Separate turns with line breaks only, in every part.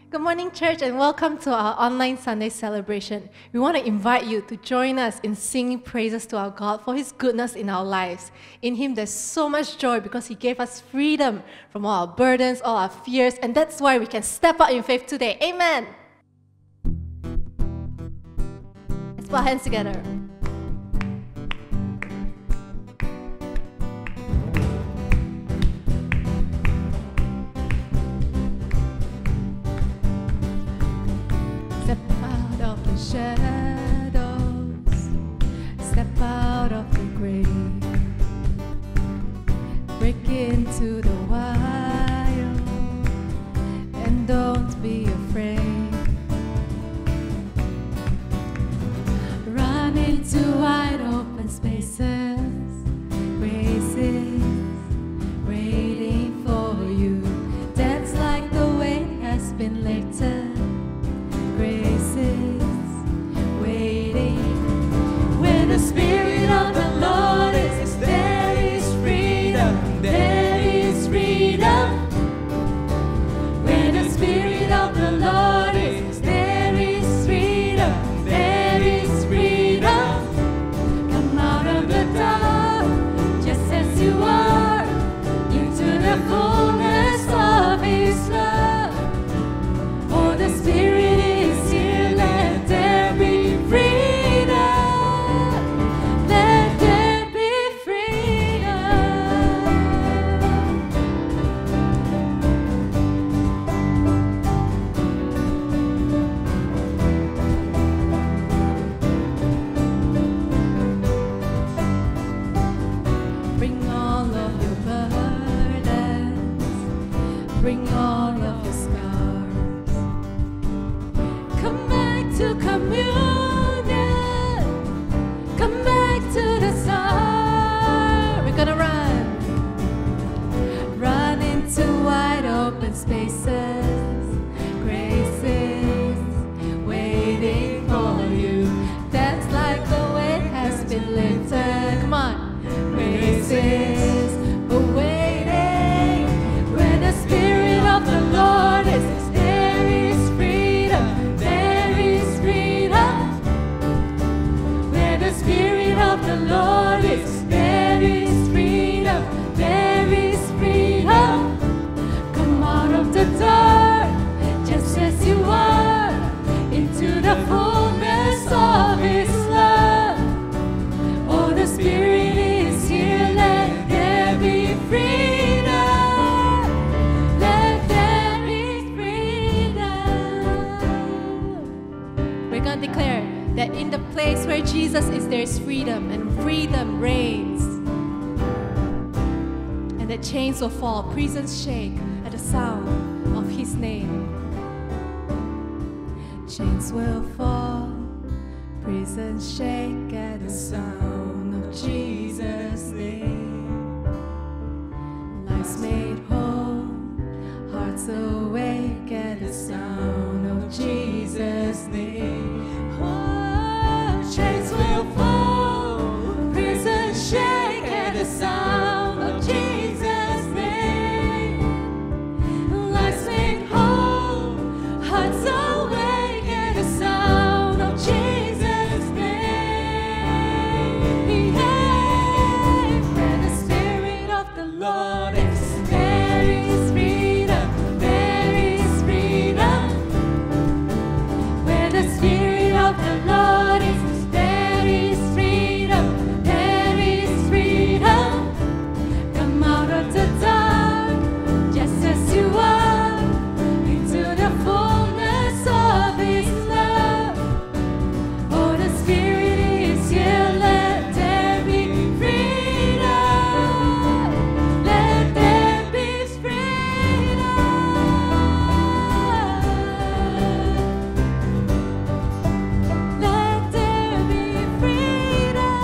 Good morning, church, and welcome to our online Sunday celebration. We want to invite you to join us in singing praises to our God for His goodness in our lives. In Him, there's so much joy because He gave us freedom from all our burdens, all our fears, and that's why we can step out in faith today. Amen. Let's put our hands together. Step out of the shadows, step out of the grave, break into the wild, and don't be afraid. Run into wide open spaces, grace is waiting for you. Dance like the weight has been lifted. Grace is waiting. Where the Spirit of the Lord is, there is freedom. There is freedom. Where the Spirit of the Lord is, there is freedom. There is freedom. Come out of the dark, just as you are, into the fullness of His love. Oh, the Spirit. Bring all of your scars. Come back to communion. Come back to the start. We're gonna run into wide open spaces. Grace is waiting for you. Dance like the weight has been lifted. Come on. Grace is waiting. Where the Spirit of the Lord is, there is freedom. There is freedom. Where the Spirit of the Lord is, there is freedom. There is freedom. Come out of the dark, just as you are, into the fullness of His love. Oh, the Spirit is here. Let there be freedom. Let there be freedom. We're going to declare that in the place where Jesus is, there is freedom, and freedom reigns. And that chains will fall, prisons shake at the sound of His name. Chains will fall, prisons shake at the sound of Jesus' name. Lives made whole, hearts awake at the sound of Jesus' name. Oh, chains will fall, prisons shake at the sound of Jesus' name. Lives made whole, hearts awake at the sound of Jesus' name. Yeah. Where the Spirit of the Lord is, there is freedom. There is freedom. Where the Spirit of the Lord is, there is freedom. There is freedom. Come out of the dark, just as you are, into the fullness of His love. Oh, the Spirit is here. Let there be freedom. Let there be freedom. Let there be freedom.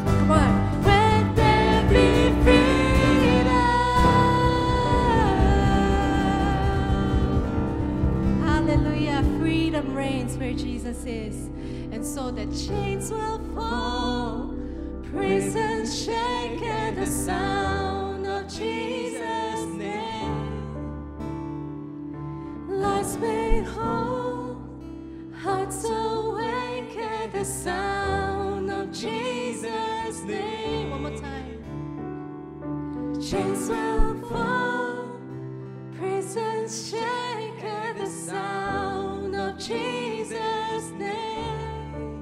Come on. Let there be freedom. Hallelujah. Freedom reigns where Jesus is. And so the chains will fall, prisons shake at the sound of Jesus. Lives made whole, hearts awake at the sound of Jesus' name. One more time. Chains will fall, prisons shake at the sound of Jesus' name.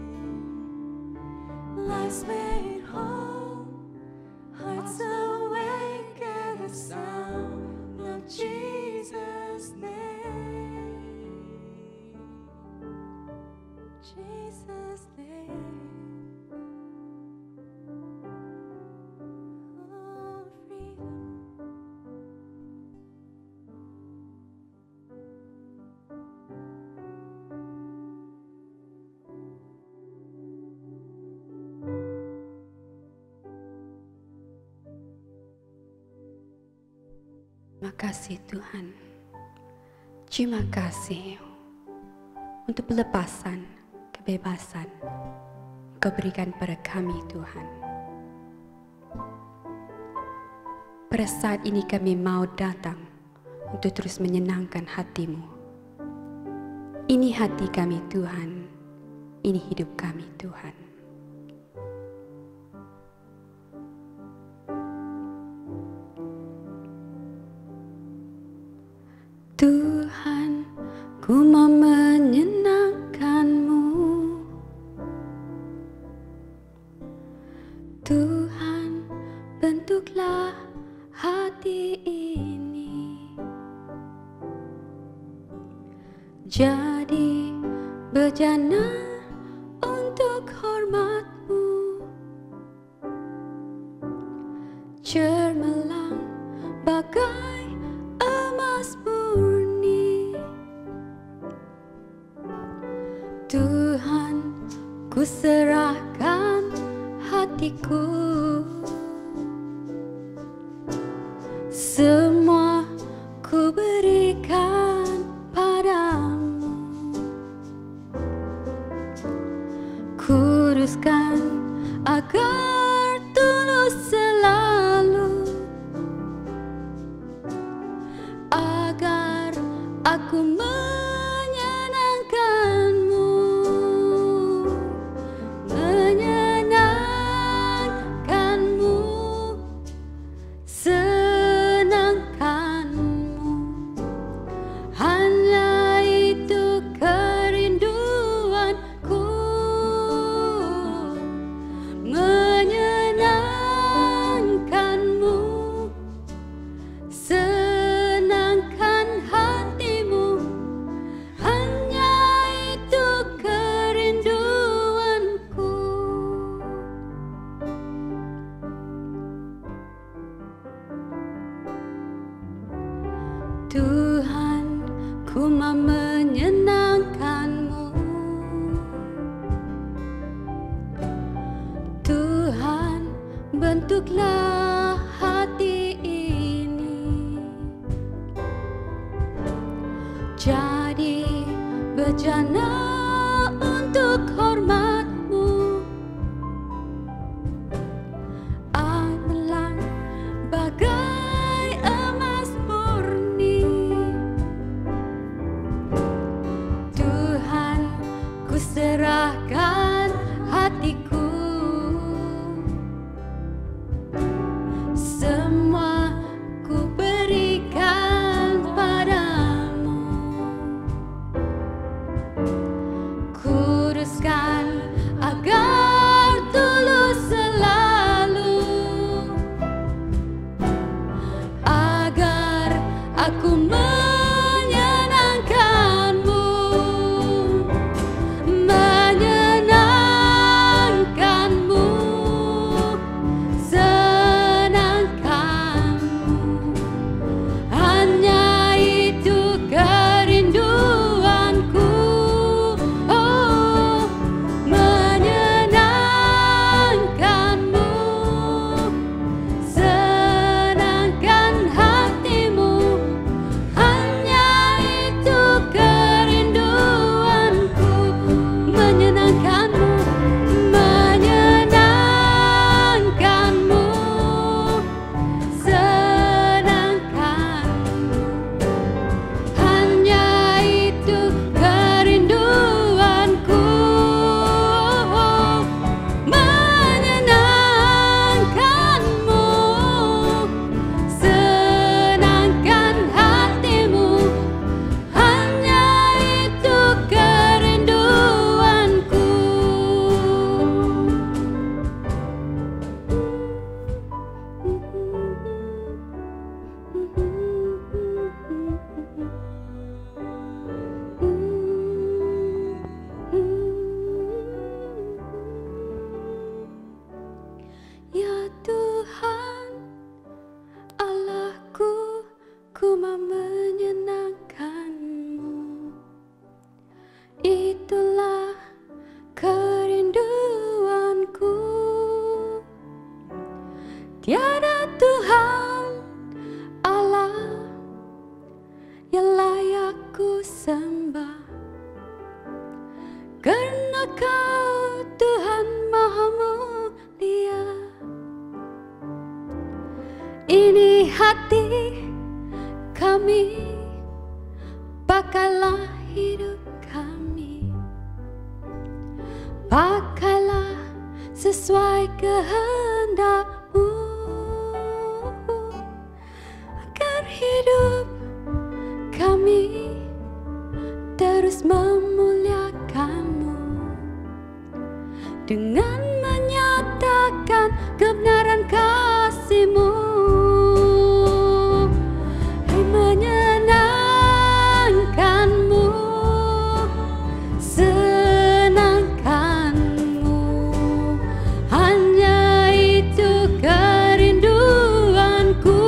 Lives made whole, hearts awake at the sound of Jesus' name. Jesus' name. Oh, freedom.
Terima kasih Tuhan. Terima kasih untuk pelepasan, kebebasan Kau berikan pada kami Tuhan. Pada saat ini kami mau datang untuk terus menyenangkan hati-Mu. Ini hati kami Tuhan, ini hidup kami Tuhan. Tuhan, ku mau menyenangkan-Mu. Tuhan, bentuklah hati ini jadi bejana untuk hormat-Mu, cermelang bagai emas murni. Tuhan, ku serahkan hatiku, semua ku berikan padamu. Kuduskan agar tulus selalu, agar aku menyenangkan-Mu, menyenangkan-Mu, senangkan-Mu. Hanya itu kerinduanku, menyenangkan-Mu, senangkan hati-Mu. Hanya itu kerinduanku. Tuhan, ku mau menyenangkan-Mu. Tuhan, bentuklah hati ini jadi bejana untuk hormat-Mu, amelang bagai emas murni. Tuhan, ku serahkan hatiku, semua ku berikan padamu. Kuduskan agar tulus selalu, agar aku menyenangkan-Mu, menyenangkan-Mu, senangkan-Mu. Hanya itu kerinduanku, oh, menyenangkan-Mu, senangkan hati-Mu. cuma menyenangkan-Mu. Itulah kerinduanku. Tiada Tuhan Allah yang layak ku sembah, karena Kau Tuhan Maha Mulia. Ini hati kami, pakailah hidup kami, pakailah sesuai kehendak-Mu, agar hidup kami terus memuliakan-Mu dengan menyatakan kebenaran kasih-Mu. Menyenangkan-Mu, senangkan-Mu, hanya itu kerinduanku.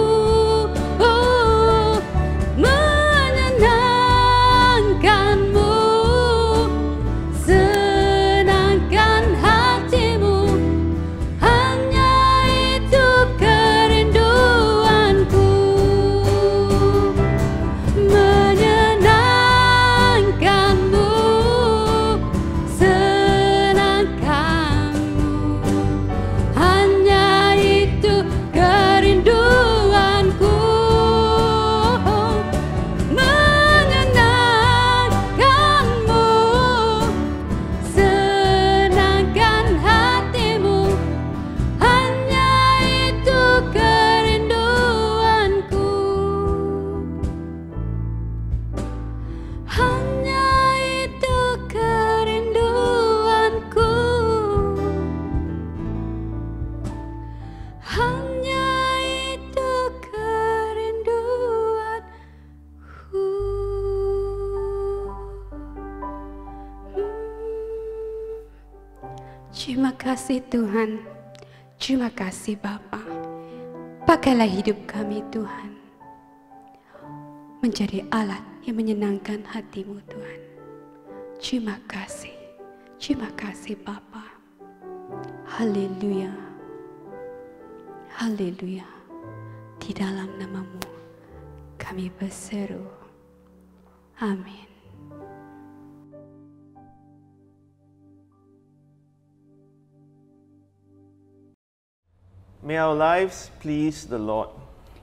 Menyenangkan-Mu, senangkan hati-Mu, hanya itu kerinduanku. Menyenangkan-Mu, senangkan-Mu, hanya itu kerinduanku. Menyenangkan-Mu, senangkan hati-Mu, hanya itu kerinduanku. Hanya itu kerinduanku. Hanya itu kerinduanku. Terima kasih Tuhan. Terima kasih Bapa. Pakailah hidup kami Tuhan menjadi alat yang menyenangkan hati-Mu Tuhan. Terima kasih Bapa. Haleluya, haleluya. Di dalam nama-Mu kami berseru, amin.
May our lives please the Lord.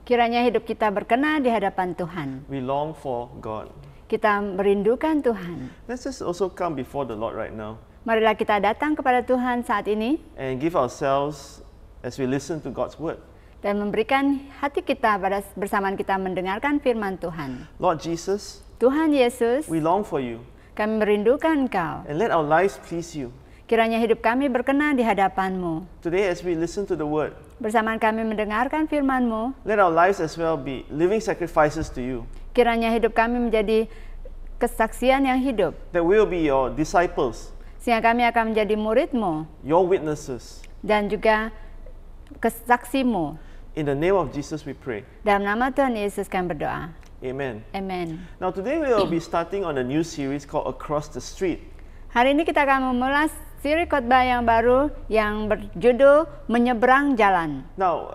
Kiranya hidup kita berkenan di hadapan Tuhan.
We long for God.
Kita merindukan Tuhan.
Let's just also come before the Lord right now
Marilah kita datang kepada Tuhan saat ini
and give ourselves as we listen to God's word.
dan memberikan hati kita pada bersamaan kita mendengarkan firman Tuhan.
Lord Jesus,
Tuhan Yesus,
we long for you
kami merindukan Engkau.
and let our lives please you.
Kiranya hidup kami berkenan di hadapan-Mu.
Today as we listen to the word,
Bersamaan kami mendengarkan firman-Mu,
let our lives as well be living sacrifices to you,
kiranya hidup kami menjadi kesaksian yang hidup,
that we will be your disciples,
sehingga kami akan menjadi murid-Mu
your witnesses.
dan juga kesaksi-Mu.
In the name of Jesus we pray.
Dalam nama Tuhan Yesus kami berdoa.
Amen.
Amen.
Now today we will be starting on a new series called Across the Street.
Hari ini kita akan memulai siri khotbah yang baru yang berjudul Menyeberang Jalan.
Now,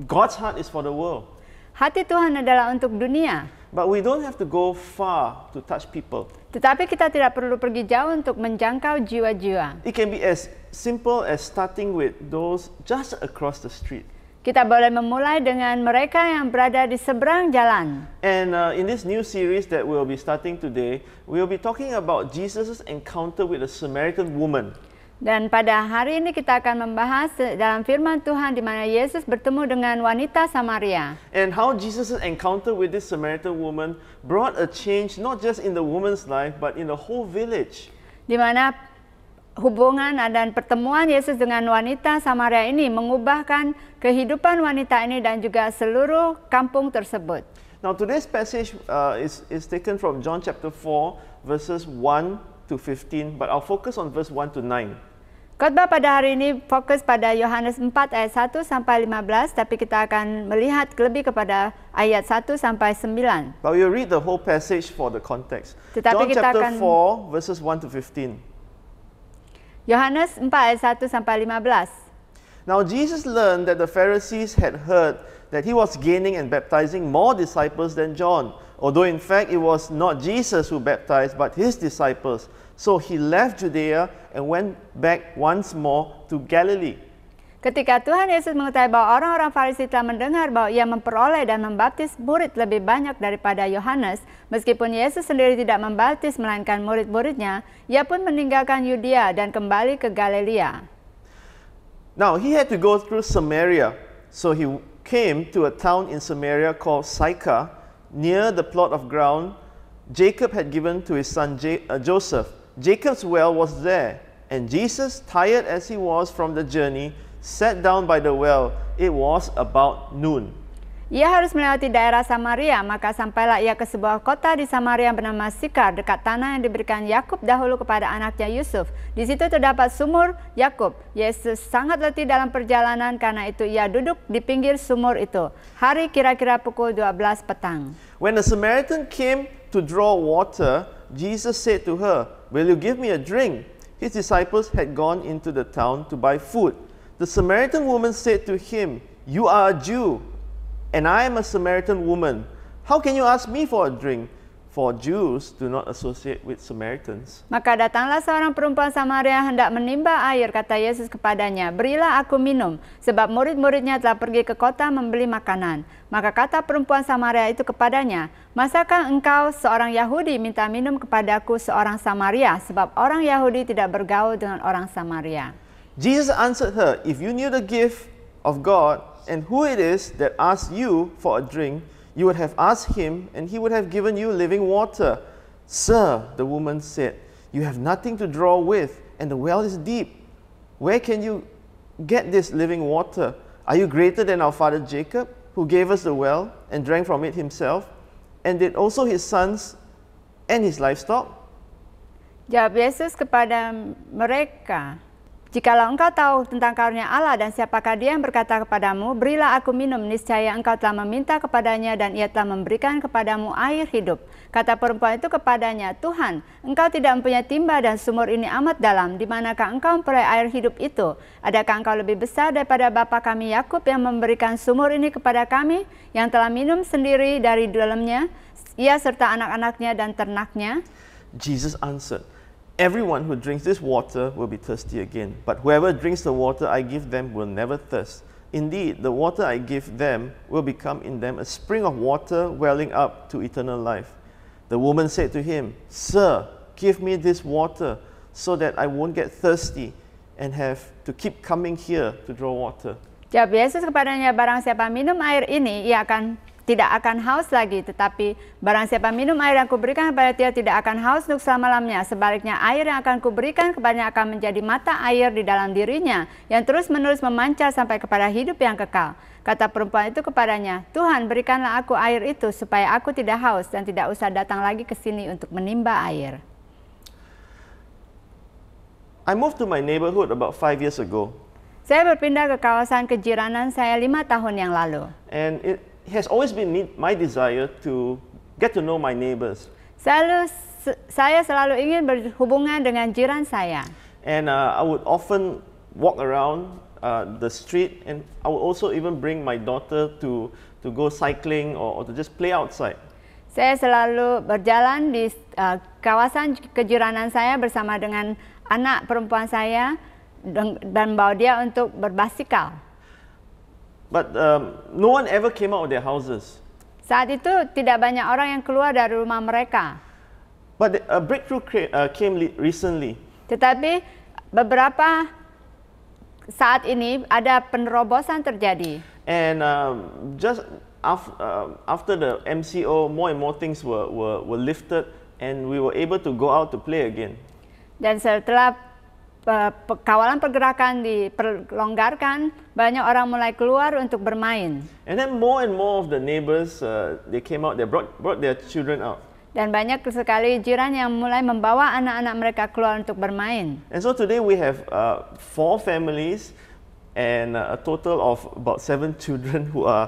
God's heart is for the world,
Hati Tuhan adalah untuk dunia,
but we don't have to go far to touch people.
tetapi kita tidak perlu pergi jauh untuk menjangkau jiwa-jiwa.
It can be as simple as starting with those just across the street.
Kita boleh memulai dengan mereka yang berada di seberang jalan.
And in this new series that we'll be starting today, we'll be talking about Jesus' encounter with a Samaritan woman.
Dan pada hari ini kita akan membahas dalam firman Tuhan di mana Yesus bertemu dengan wanita Samaria.
And how Jesus' encounter with this Samaritan woman brought a change not just in the woman's life, but in the whole village.
Di mana hubungan dan pertemuan Yesus dengan wanita Samaria ini mengubahkan kehidupan wanita ini dan juga seluruh kampung tersebut.
Now today's passage is taken from John chapter 4 verses 1 to 15, but I'll focus on verse 1 to 9.
Khotbah pada hari ini fokus pada Yohanes 4 ayat 1 sampai 15, tapi kita akan melihat lebih kepada ayat 1 sampai 9.
But we'll read the whole passage for the context.
Tetapi
John
kita
chapter
akan-
4, verses 1 to 15.
Yohanes 4 ayat 1 sampai 15.
Now Jesus learned that the Pharisees had heard that he was gaining and baptizing more disciples than John, although in fact it was not Jesus who baptized, but his disciples. So he left Judea and went back once more to Galilee.
Ketika Tuhan Yesus mengetahui bahwa orang-orang Farisi telah mendengar bahwa ia memperoleh dan membaptis murid lebih banyak daripada Yohanes, meskipun Yesus sendiri tidak membaptis melainkan murid-muridnya, ia pun meninggalkan Yudea dan kembali ke Galilea.
Now he had to go through Samaria, so he came to a town in Samaria called Sychar, near the plot of ground Jacob had given to his son Joseph. Jacob's well was there, and Jesus, tired as he was from the journey, sat down by the well. It was about noon.
Ia harus melewati daerah Samaria, maka sampailah ia ke sebuah kota di Samaria bernama Sychar, dekat tanah yang diberikan Yakub dahulu kepada anaknya Yusuf. Di situ terdapat sumur Yakub. Yesus sangat letih dalam perjalanan, karena itu ia duduk di pinggir sumur itu. Hari kira-kira pukul 12 petang.
When the Samaritan came to draw water, Jesus said to her, "Will you give me a drink?" His disciples had gone into the town to buy food. The Samaritan woman said to him, "You are a Jew, and I am a Samaritan woman. How can you ask me for a drink?" For Jews do not associate with Samaritans.
Maka datanglah seorang perempuan Samaria hendak menimba air, kata Yesus kepadanya, "Berilah aku minum, sebab murid-muridnya telah pergi ke kota membeli makanan." Maka kata perempuan Samaria itu kepadanya, "Masakah engkau seorang Yahudi minta minum kepadaku seorang Samaria, sebab orang Yahudi tidak bergaul dengan orang Samaria."
Jesus answered her, "If you knew the gift of God and who it is that asks you for a drink, you would have asked him, and he would have given you living water." "Sir," the woman said, "you have nothing to draw with, and the well is deep. Where can you get this living water? Are you greater than our father Jacob, who gave us the well and drank from it himself, and did also his sons and his livestock?"
Jawab Yesus kepada mereka, "Jikalau engkau tahu tentang karunia Allah dan siapakah dia yang berkata kepadamu, berilah aku minum, niscaya engkau telah meminta kepadanya dan ia telah memberikan kepadamu air hidup." Kata perempuan itu kepadanya, "Tuhan, engkau tidak mempunyai timba dan sumur ini amat dalam. Di manakah engkau memperoleh air hidup itu? Adakah engkau lebih besar daripada bapa kami Yakub yang memberikan sumur ini kepada kami, yang telah minum sendiri dari dalamnya, ia serta anak-anaknya dan ternaknya?"
Jesus answered, "Everyone who drinks this water will be thirsty again, but whoever drinks the water I give them will never thirst. Indeed, the water I give them will become in them a spring of water welling up to eternal life." The woman said to him, "Sir, give me this water so that I won't get thirsty and have to keep coming here to draw water."
Jawab Yesus kepadanya, "Barang siapa minum air ini, ia tidak akan haus lagi, tetapi barang siapa minum air yang kuberikan kepada dia tidak akan haus untuk selama-lamanya. Sebaliknya, air yang akan kuberikan kepadanya akan menjadi mata air di dalam dirinya, yang terus-menerus memancar sampai kepada hidup yang kekal." Kata perempuan itu kepadanya, "Tuhan, berikanlah aku air itu, supaya aku tidak haus dan tidak usah datang lagi ke sini untuk menimba air."
I moved to my neighborhood about 5 years ago,
Saya berpindah ke kawasan kejiranan saya 5 tahun yang lalu.
and it has always been my desire to get to know my neighbors.
Saya selalu ingin berhubungan dengan jiran saya.
And I would often walk around the street, and I would also even bring my daughter to go cycling or to just play outside.
Saya selalu berjalan di kawasan kejiranan saya bersama dengan anak perempuan saya dan bawa dia untuk berbasikal.
But no one ever came out of their houses.
Saat itu tidak banyak orang yang keluar dari rumah mereka.
But a breakthrough came recently.
Tetapi beberapa saat ini ada penerobosan terjadi.
And just after the MCO, more and more things were lifted, and we were able to go out to play again.
Dan setelah kawalan pergerakan diperlonggarkan, banyak orang mulai keluar untuk bermain.
And then more and more of the neighbors, they came out, they brought their children out.
Dan banyak sekali jiran yang mulai membawa anak-anak mereka keluar untuk bermain.
And so today we have 4 families and a total of about 7 children who are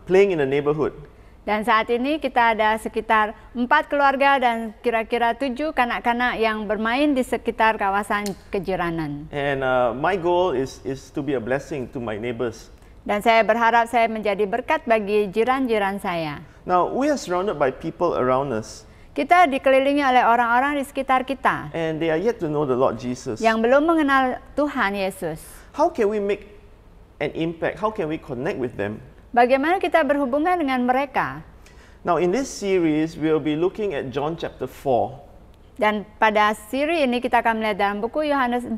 playing in the neighborhood.
Dan saat ini kita ada sekitar 4 keluarga dan kira-kira 7 kanak-kanak yang bermain di sekitar kawasan kejiranan.
And my goal is to be a blessing to my neighbors.
Dan saya berharap saya menjadi berkat bagi jiran-jiran saya.
Now, we are surrounded by people around us,
Kita dikelilingi oleh orang-orang di sekitar kita
and they are yet to know the Lord Jesus.
yang belum mengenal Tuhan Yesus.
How can we make an impact? How can we connect with them?
Bagaimana kita berhubungan dengan mereka?
Now, in this series, we will be looking at John chapter 4
Dan pada siri ini kita akan melihat dalam buku Yohanes 4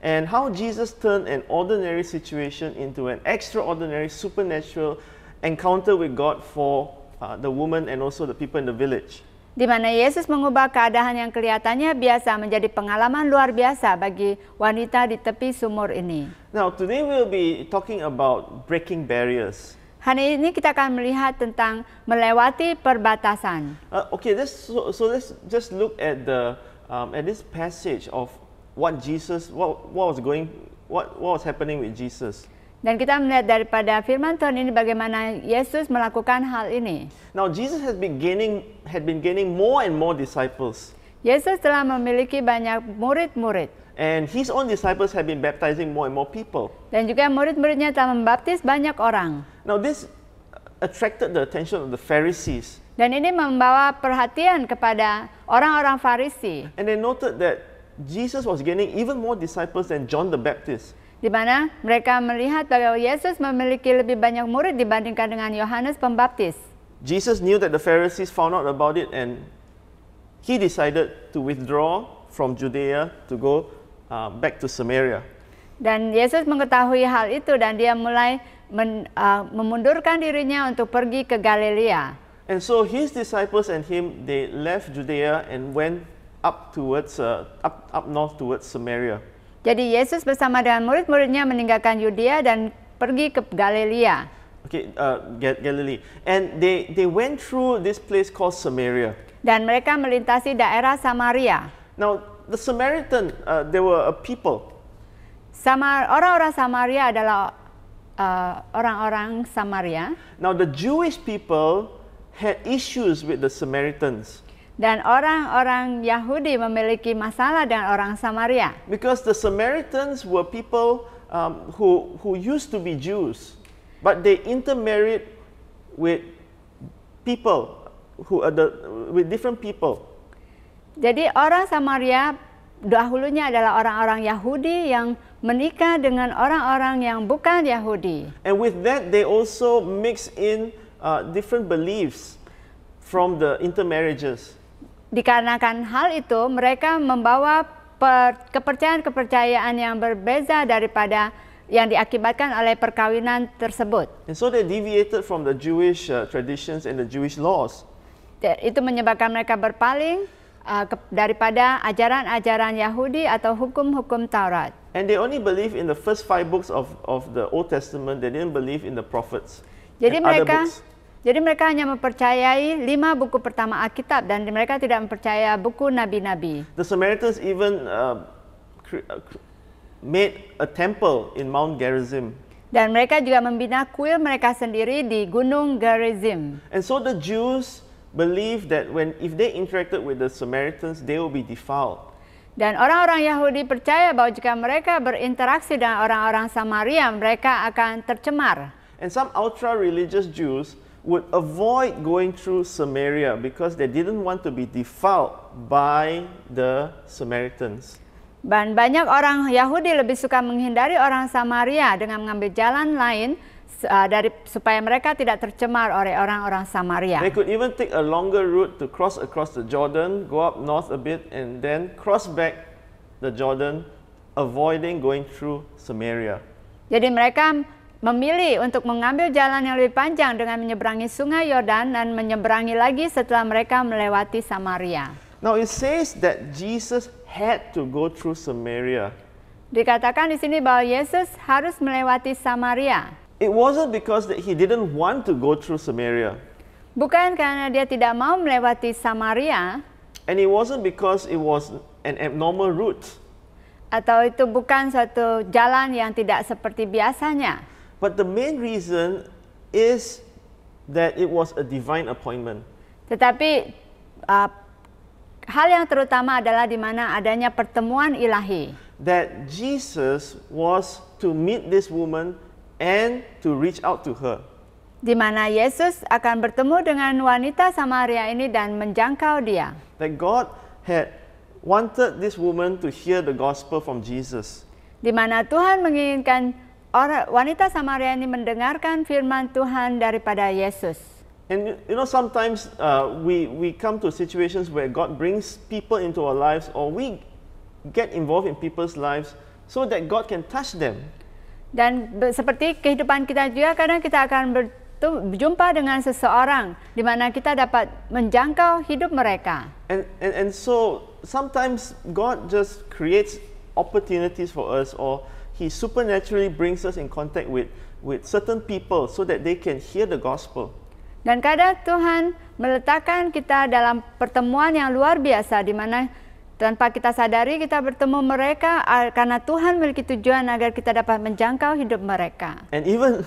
and how Jesus turned an ordinary situation into an extraordinary supernatural encounter with God for the woman and also the people in the village.
di mana Yesus mengubah keadaan yang kelihatannya biasa menjadi pengalaman luar biasa bagi wanita di tepi sumur ini.
Now, today we will be talking about breaking barriers.
Hari ini kita akan melihat tentang melewati perbatasan.
Okay, let's just look at this passage of what was happening with Jesus.
Dan kita melihat daripada firman Tuhan ini bagaimana Yesus melakukan hal ini.
Now, Jesus had been gaining more and more disciples,
Yesus telah memiliki banyak murid-murid.
and his own disciples had been baptizing more and more people.
Dan juga murid-muridnya telah membaptis banyak orang.
Now, this attracted the attention of the Pharisees,
Dan ini membawa perhatian kepada orang-orang Farisi,
and they noted that Jesus was gaining even more disciples than John the Baptist.
di mana mereka melihat bahwa Yesus memiliki lebih banyak murid dibandingkan dengan Yohanes Pembaptis.
Jesus knew that the Pharisees found out about it, and he decided to withdraw from Judea to go back to Samaria.
Dan Yesus mengetahui hal itu dan dia mulai memundurkan dirinya untuk pergi ke Galilea.
And so his disciples and him, they left Judea and went up north towards Samaria.
Jadi Yesus bersama dengan murid-muridnya meninggalkan Yudea dan pergi ke Galilea.
Okay, Galilee. And they went through this place called Samaria.
Dan mereka melintasi daerah Samaria.
Now, the Samaritan, they were a people.
Orang-orang Samaria adalah orang-orang Samaria.
Now, the Jewish people had issues with the Samaritans.
Dan orang-orang Yahudi memiliki masalah dengan orang Samaria.
Because the Samaritans were people who used to be Jews, but they intermarried with people with different people.
Jadi orang Samaria dahulunya adalah orang-orang Yahudi yang menikah dengan orang-orang yang bukan Yahudi.
And with that, they also mix in different beliefs from the intermarriages.
Dikarenakan hal itu, mereka membawa kepercayaan-kepercayaan yang berbeza daripada yang diakibatkan oleh perkawinan tersebut.
And so they deviated from the Jewish traditions and the Jewish laws.
Itu menyebabkan mereka berpaling daripada ajaran-ajaran Yahudi atau hukum-hukum Taurat.
And they only believe in the first 5 books of the Old Testament. They didn't believe in the prophets
Jadi
and other
mereka
books.
Jadi mereka hanya mempercayai 5 buku pertama Alkitab dan mereka tidak mempercayai buku nabi-nabi.
The Samaritans even made a temple in Mount Gerizim.
Dan mereka juga membina kuil mereka sendiri di Gunung Gerizim.
And so the Jews believed that if they interacted with the Samaritans, they will be defiled.
Dan orang-orang Yahudi percaya bahwa jika mereka berinteraksi dengan orang-orang Samaria, mereka akan tercemar.
And some ultra-religious Jews would avoid going through Samaria because they didn't want to be defiled by the Samaritans.
Dan banyak orang Yahudi lebih suka menghindari orang Samaria dengan mengambil jalan lain supaya mereka tidak tercemar oleh orang-orang Samaria.
They could even take a longer route to cross across the Jordan, go up north a bit, and then cross back the Jordan, avoiding going through Samaria.
Jadi mereka memilih untuk mengambil jalan yang lebih panjang dengan menyeberangi sungai Yordan dan menyeberangi lagi setelah mereka melewati Samaria.
Now it says that Jesus had to go through Samaria.
Dikatakan di sini bahwa Yesus harus melewati Samaria.
It wasn't because that he didn't want to go through Samaria.
Bukan karena dia tidak mau melewati Samaria,
and it wasn't because it was an abnormal route,
atau itu bukan suatu jalan yang tidak seperti biasanya.
but the main reason is that it was a divine appointment.
Tetapi hal yang terutama adalah di mana adanya pertemuan ilahi.
That Jesus was to meet this woman and to reach out to her.
Di mana Yesus akan bertemu dengan wanita Samaria ini dan menjangkau dia.
That God had wanted this woman to hear the gospel from Jesus.
Di mana Tuhan menginginkan wanita Samaria ini mendengarkan firman Tuhan daripada Yesus.
And you know, sometimes we come to situations where God brings people into our lives, or we get involved in people's lives so that God can touch them.
Dan seperti kehidupan kita juga, kadang kita akan berjumpa dengan seseorang di mana kita dapat menjangkau hidup mereka.
And so sometimes God just creates opportunities for us, or He supernaturally brings us in contact with certain people so that they can hear the gospel.
Dan kadang Tuhan meletakkan kita dalam pertemuan yang luar biasa di mana tanpa kita sadari kita bertemu mereka karena Tuhan memiliki tujuan agar kita dapat menjangkau hidup mereka.
And even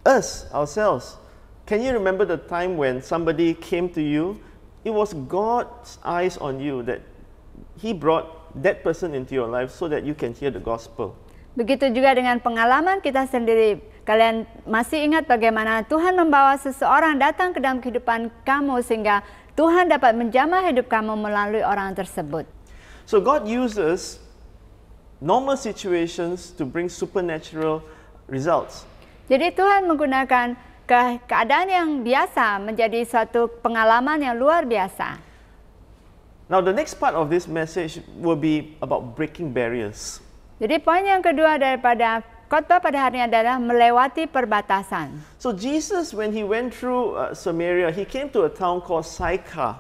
us, ourselves, can you remember the time when somebody came to you? It was God's eyes on you that He brought that person into your life so that you can hear the gospel.
Begitu juga dengan pengalaman kita sendiri. Kalian masih ingat bagaimana Tuhan membawa seseorang datang ke dalam kehidupan kamu sehingga Tuhan dapat menjamah hidup kamu melalui orang tersebut.
So God uses normal situations to bring supernatural results.
Jadi Tuhan menggunakan keadaan yang biasa menjadi suatu pengalaman yang luar biasa.
Now the next part of this message will be about breaking barriers.
Jadi poin yang kedua daripada khotbah pada hari ini adalah melewati perbatasan.
So Jesus, when He went through Samaria, He came to a town called Sychar.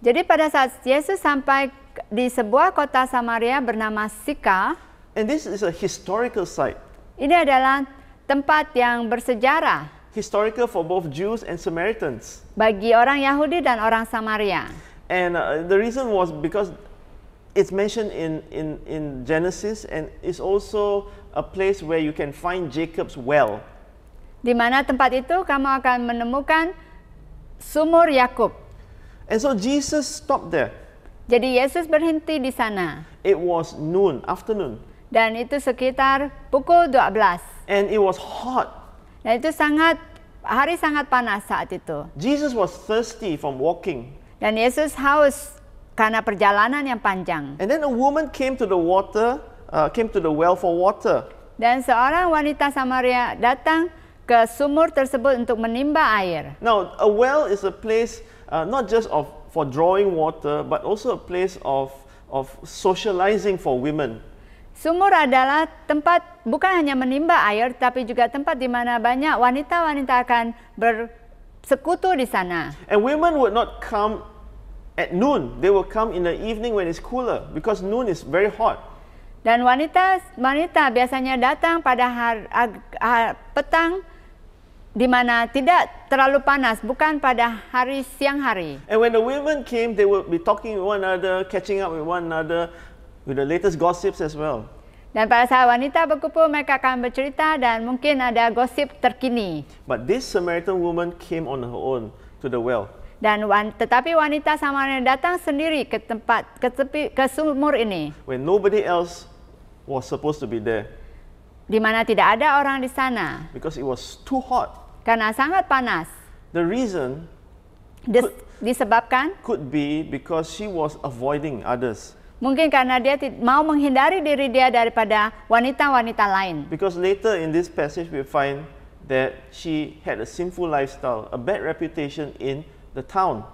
Jadi pada saat Yesus sampai di sebuah kota Samaria bernama Sychar,
And this is a historical site.
ini adalah tempat yang bersejarah
Historical for both Jews and Samaritans.
bagi orang Yahudi dan orang Samaria.
And the reason was because it's mentioned in Genesis, and it's also a place where you can find Jacob's well.
Di mana tempat itu kamu akan menemukan sumur Yakub.
And so Jesus stopped there.
Jadi Yesus berhenti di sana.
It was noon, afternoon,
Dan itu sekitar pukul 12.
and it was hot.
Dan itu hari sangat panas saat itu.
Jesus was thirsty from walking.
Dan Yesus haus karena perjalanan yang panjang.
And then a woman came to the well for water.
Dan seorang wanita Samaria datang ke sumur tersebut untuk menimba air.
Now, a well is a place not just for drawing water, but also a place of socializing for women.
Sumur adalah tempat bukan hanya menimba air, tapi juga tempat di mana banyak wanita-wanita akan bersekutu di sana.
And women would not come at noon. They will come in the evening when it's cooler, because noon is very hot.
Dan wanita biasanya datang pada petang di mana tidak terlalu panas, bukan pada siang hari.
And when the women came, they would be talking with one another, catching up with one another, with the latest gossips as well.
Dan pada saat wanita berkumpul, mereka akan bercerita dan mungkin ada gosip terkini.
But this Samaritan woman came on her own to the well.
Dan tetapi wanita Samaria datang sendiri ke sumur ini,
When nobody else was supposed to be there,
di mana tidak ada orang di sana
because it was too hot.
karena sangat panas.
The reason
Disebabkan
could be because she was avoiding others.
mungkin karena dia mau menghindari diri dia daripada wanita-wanita lain.
Because later in this passage we find that she had a sinful lifestyle, a bad reputation in the town.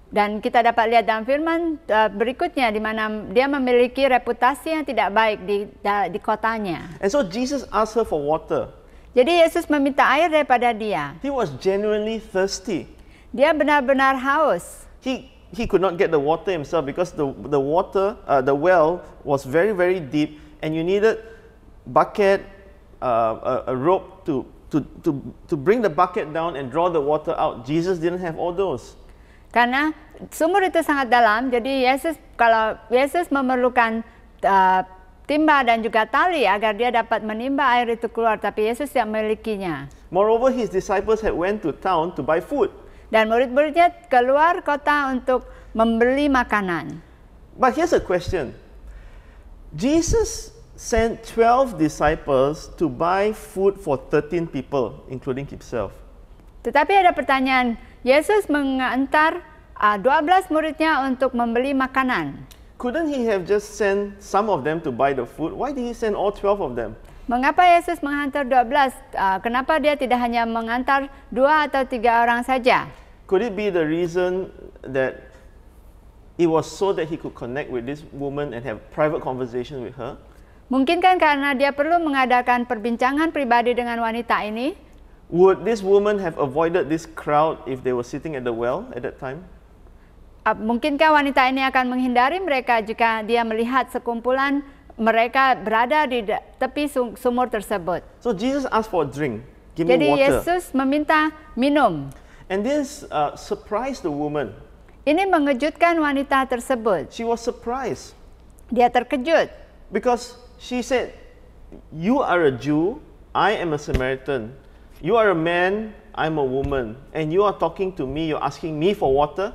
Dan kita dapat lihat dalam firman berikutnya di mana dia memiliki reputasi yang tidak baik di kotanya.
And so Jesus asked her for water.
Jadi Yesus meminta air daripada dia.
He was genuinely thirsty.
Dia benar-benar haus.
He could not get the water himself because the well was very, very deep, and you needed bucket, a rope to to bring the bucket down and draw the water out. Jesus didn't have all those.
Karena sumur itu sangat dalam, jadi kalau Yesus memerlukan timba dan juga tali agar dia dapat menimba air itu keluar, tapi Yesus tidak memilikinya.
Moreover, his disciples had went to town to buy food.
Dan murid-muridnya keluar kota untuk membeli makanan.
But here's a question. Jesus sent 12 disciples to buy food for 13 people, including himself.
Tetapi ada pertanyaan, Yesus mengantar 12 muridnya untuk membeli makanan.
Couldn't he have just sent some of them to buy the food? Why did he send all 12 of them?
Mengapa Yesus menghantar 12? Kenapa dia tidak hanya mengantar 2 atau 3 orang saja?
Could it be the reason that it was so that he could connect with this woman and have private conversation with her?
Mungkin kan karena dia perlu mengadakan perbincangan pribadi dengan wanita ini?
Would this woman have avoided this crowd if they were sitting at the well at that time?
Mungkinkah wanita ini akan menghindari mereka jika dia melihat sekumpulan mereka berada di tepi sumur tersebut?
So Jesus asked for a drink. Give me
Jadi
water.
Yesus meminta minum.
And this surprised the woman.
Ini mengejutkan wanita tersebut.
She was surprised
Dia terkejut.
because she said, "You are a Jew, I am a Samaritan. You are a man, I'm a woman. And you are talking to me, you're asking me for water?"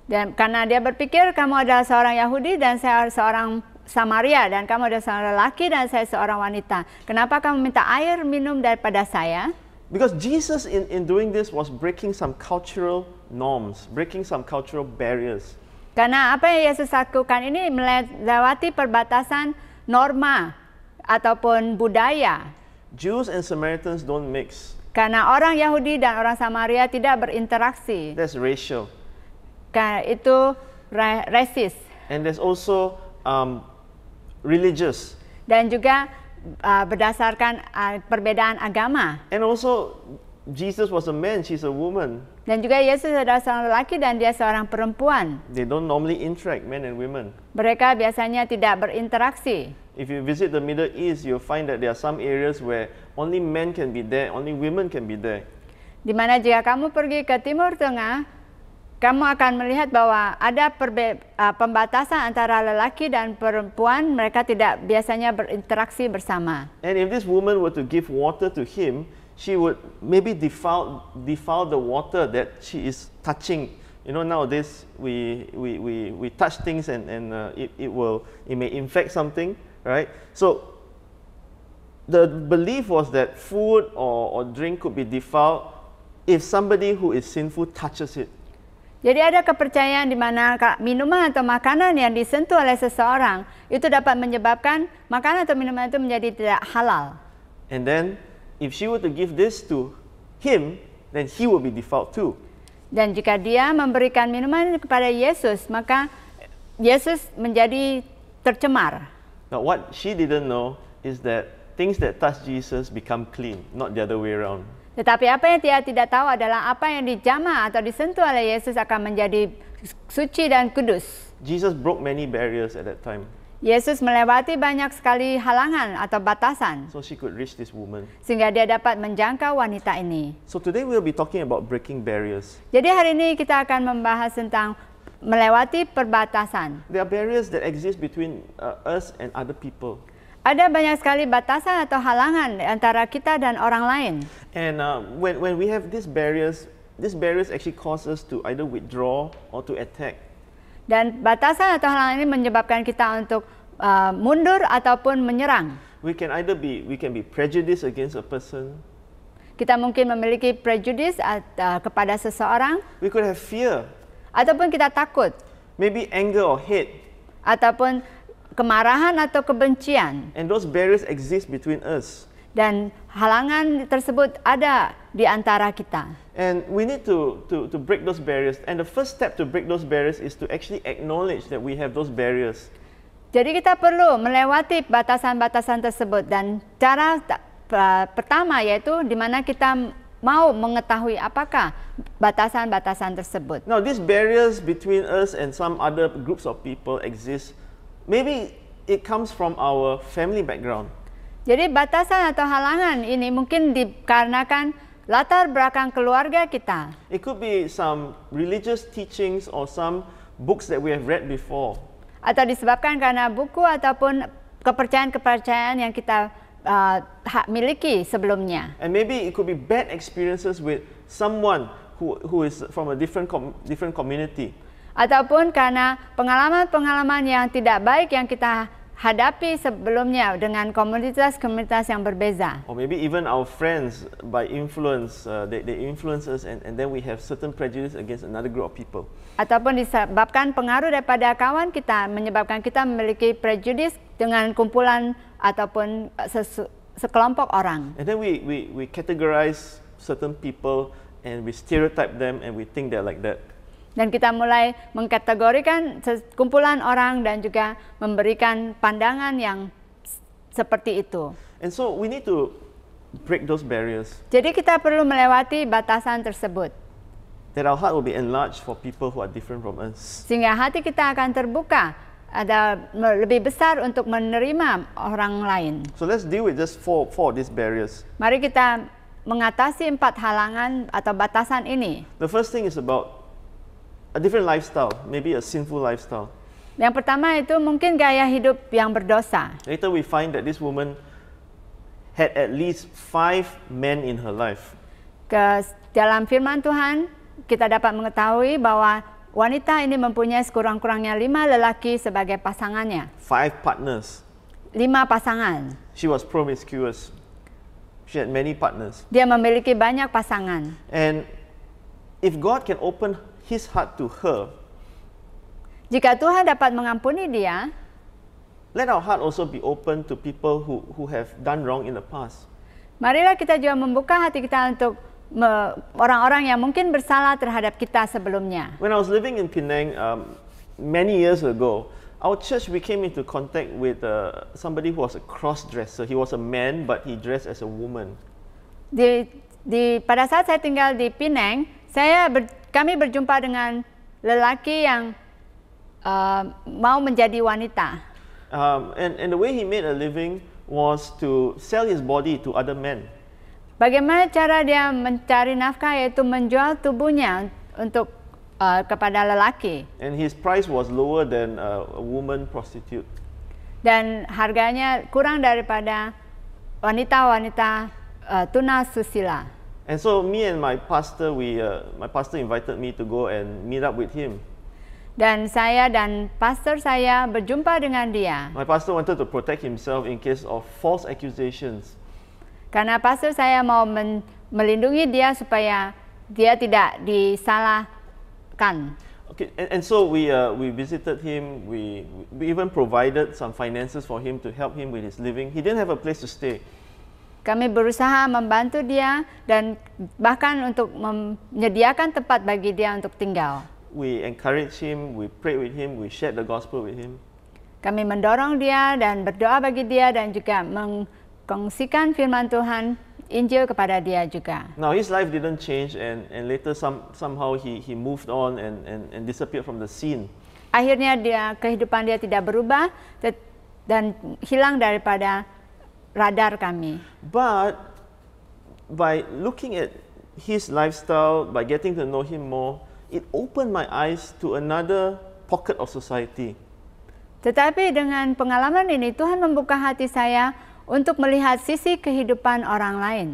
Dan karena dia berpikir kamu adalah seorang Yahudi dan saya seorang Samaria, dan kamu adalah seorang lelaki dan saya seorang wanita. Kenapa kamu minta air minum daripada saya?
Because Jesus in doing this was breaking some cultural norms, breaking some cultural barriers.
Karena apa yang Yesus lakukan ini melewati perbatasan norma ataupun budaya.
Jews and Samaritans don't mix.
Karena orang Yahudi dan orang Samaria tidak berinteraksi.
That's racial.
Karena itu rasis.
And there's also religious.
Dan juga berdasarkan perbedaan agama.
And also, Jesus was a man, she's a woman.
Dan juga Yesus adalah seorang lelaki dan dia seorang perempuan.
They don't normally interact, men and women.
Mereka biasanya tidak berinteraksi.
If you visit the Middle East, you'll find that there are some areas where only men can be there, only women can be there.
Di mana jika kamu pergi ke Timur Tengah, kamu akan melihat bahwa ada pembatasan antara lelaki dan perempuan, mereka tidak biasanya berinteraksi bersama.
And if this woman were to give water to him, she would maybe defile the water that she is touching. You know, nowadays we touch things and it may infect something, right? So the belief was that food or drink could be defiled if somebody who is sinful touches it.
Jadi ada kepercayaan di mana minuman atau makanan yang disentuh oleh seseorang itu dapat menyebabkan makanan atau minuman itu menjadi tidak halal.
And then if she were to give this to him, then he will be defiled too.
Dan jika dia memberikan minuman kepada Yesus, maka Yesus menjadi tercemar.
Now what she didn't know is that things that touch Jesus become clean, not the other way around.
Tetapi apa yang dia tidak tahu adalah apa yang dijamah atau disentuh oleh Yesus akan menjadi suci dan kudus.
Jesus broke many barriers at that time,
Yesus melewati banyak sekali halangan atau batasan
so she could reach this woman.
sehingga dia dapat menjangkau wanita ini.
So today we'll be talking about breaking barriers.
Jadi hari ini kita akan membahas tentang melewati perbatasan.
There are barriers that exist between us and other people.
Ada banyak sekali batasan atau halangan antara kita dan orang lain.
And when we have these barriers actually cause us to either withdraw or to attack.
Dan batasan atau halangan ini menyebabkan kita untuk mundur ataupun menyerang.
We can be prejudiced against a person.
Kita mungkin memiliki prejudice kepada seseorang.
We could have fear.
Ataupun kita takut.
Maybe anger or hate.
Ataupun kemarahan atau kebencian.
And those barriers exist between us.
Dan halangan tersebut ada di antara kita.
And we need to break those barriers. And the first step to break those barriers is to actually acknowledge that we have those barriers.
Jadi kita perlu melewati batasan-batasan tersebut. Dan cara pertama yaitu di mana kita mau mengetahui apakah batasan-batasan tersebut.
Now these barriers between us and some other groups of people exist. Maybe it comes from our family background.
Jadi batasan atau halangan ini mungkin dikarenakan latar belakang keluarga kita.
It could be some religious teachings or some books that we have read before.
Atau disebabkan karena buku ataupun kepercayaan-kepercayaan yang kita miliki sebelumnya.
And maybe it could be bad experiences with someone who is from a different community.
Ataupun karena pengalaman-pengalaman yang tidak baik yang kita hadapi sebelumnya dengan komunitas-komunitas yang berbeza.
Or maybe even our friends by influence, they influence us and then we have certain prejudice against another group of people.
Ataupun disebabkan pengaruh daripada kawan kita menyebabkan kita memiliki prejudis dengan kumpulan ataupun sekelompok orang.
And then we categorize certain people and we stereotype them and we think they're like that.
Dan kita mulai mengkategorikan kumpulan orang dan juga memberikan pandangan yang seperti itu.
And so we need to break those barriers.
Jadi kita perlu melewati batasan tersebut.
That our heart will be enlarged for people who are different from us.
Sehingga hati kita akan terbuka, ada lebih besar untuk menerima orang lain.
So let's deal with just four of these barriers.
Mari kita mengatasi 4 halangan atau batasan ini.
The first thing is about a different lifestyle, maybe a sinful lifestyle.
Yang pertama itu mungkin gaya hidup yang berdosa.
Later we find that this woman had at least 5 men in her life.
Dalam firman Tuhan, kita dapat mengetahui bahwa wanita ini mempunyai sekurang-kurangnya 5 lelaki sebagai pasangannya.
5 partners.
5 pasangan.
She was promiscuous. She had many partners.
Dia memiliki banyak pasangan.
And if God can open His heart to her,
jika Tuhan dapat mengampuni dia,
let our heart also be open to people who have done wrong in the past.
Marilah kita juga membuka hati kita untuk orang-orang yang mungkin bersalah terhadap kita sebelumnya.
When I was living in Penang many years ago, our church we came into contact with somebody who was a cross-dresser. He was a man but he dressed as a woman.
Pada saat saya tinggal di Penang, kami berjumpa dengan lelaki yang mau menjadi wanita.
And the way he made a living was to sell his body to other men.
Bagaimana cara dia mencari nafkah, yaitu menjual tubuhnya untuk kepada lelaki.
And his price was lower than a woman prostitute.
Dan harganya kurang daripada wanita-wanita tunasusila.
And so me and my pastor, my pastor invited me to go and meet up with him.
Dan saya dan pastor saya berjumpa dengan dia.
My pastor wanted to protect himself in case of false accusations.
Karena pastor saya mau melindungi dia supaya dia tidak disalahkan.
Okay, and so we visited him. We even provided some finances for him to help him with his living. He didn't have a place to stay.
Kami berusaha membantu dia dan bahkan untuk menyediakan tempat bagi dia untuk tinggal.
We encouraged him, we prayed with him, we shared the gospel with him.
Kami mendorong dia dan berdoa bagi dia dan juga mengkongsikan firman Tuhan, Injil kepada dia juga.
Now his life didn't change and later somehow he moved on and disappeared from the scene.
Akhirnya kehidupan dia tidak berubah dan hilang daripada radar kami.
But by looking at his lifestyle, by getting to know him more, it opened my eyes to another pocket of society.
Tetapi dengan pengalaman ini, Tuhan membuka hati saya untuk melihat sisi kehidupan orang lain.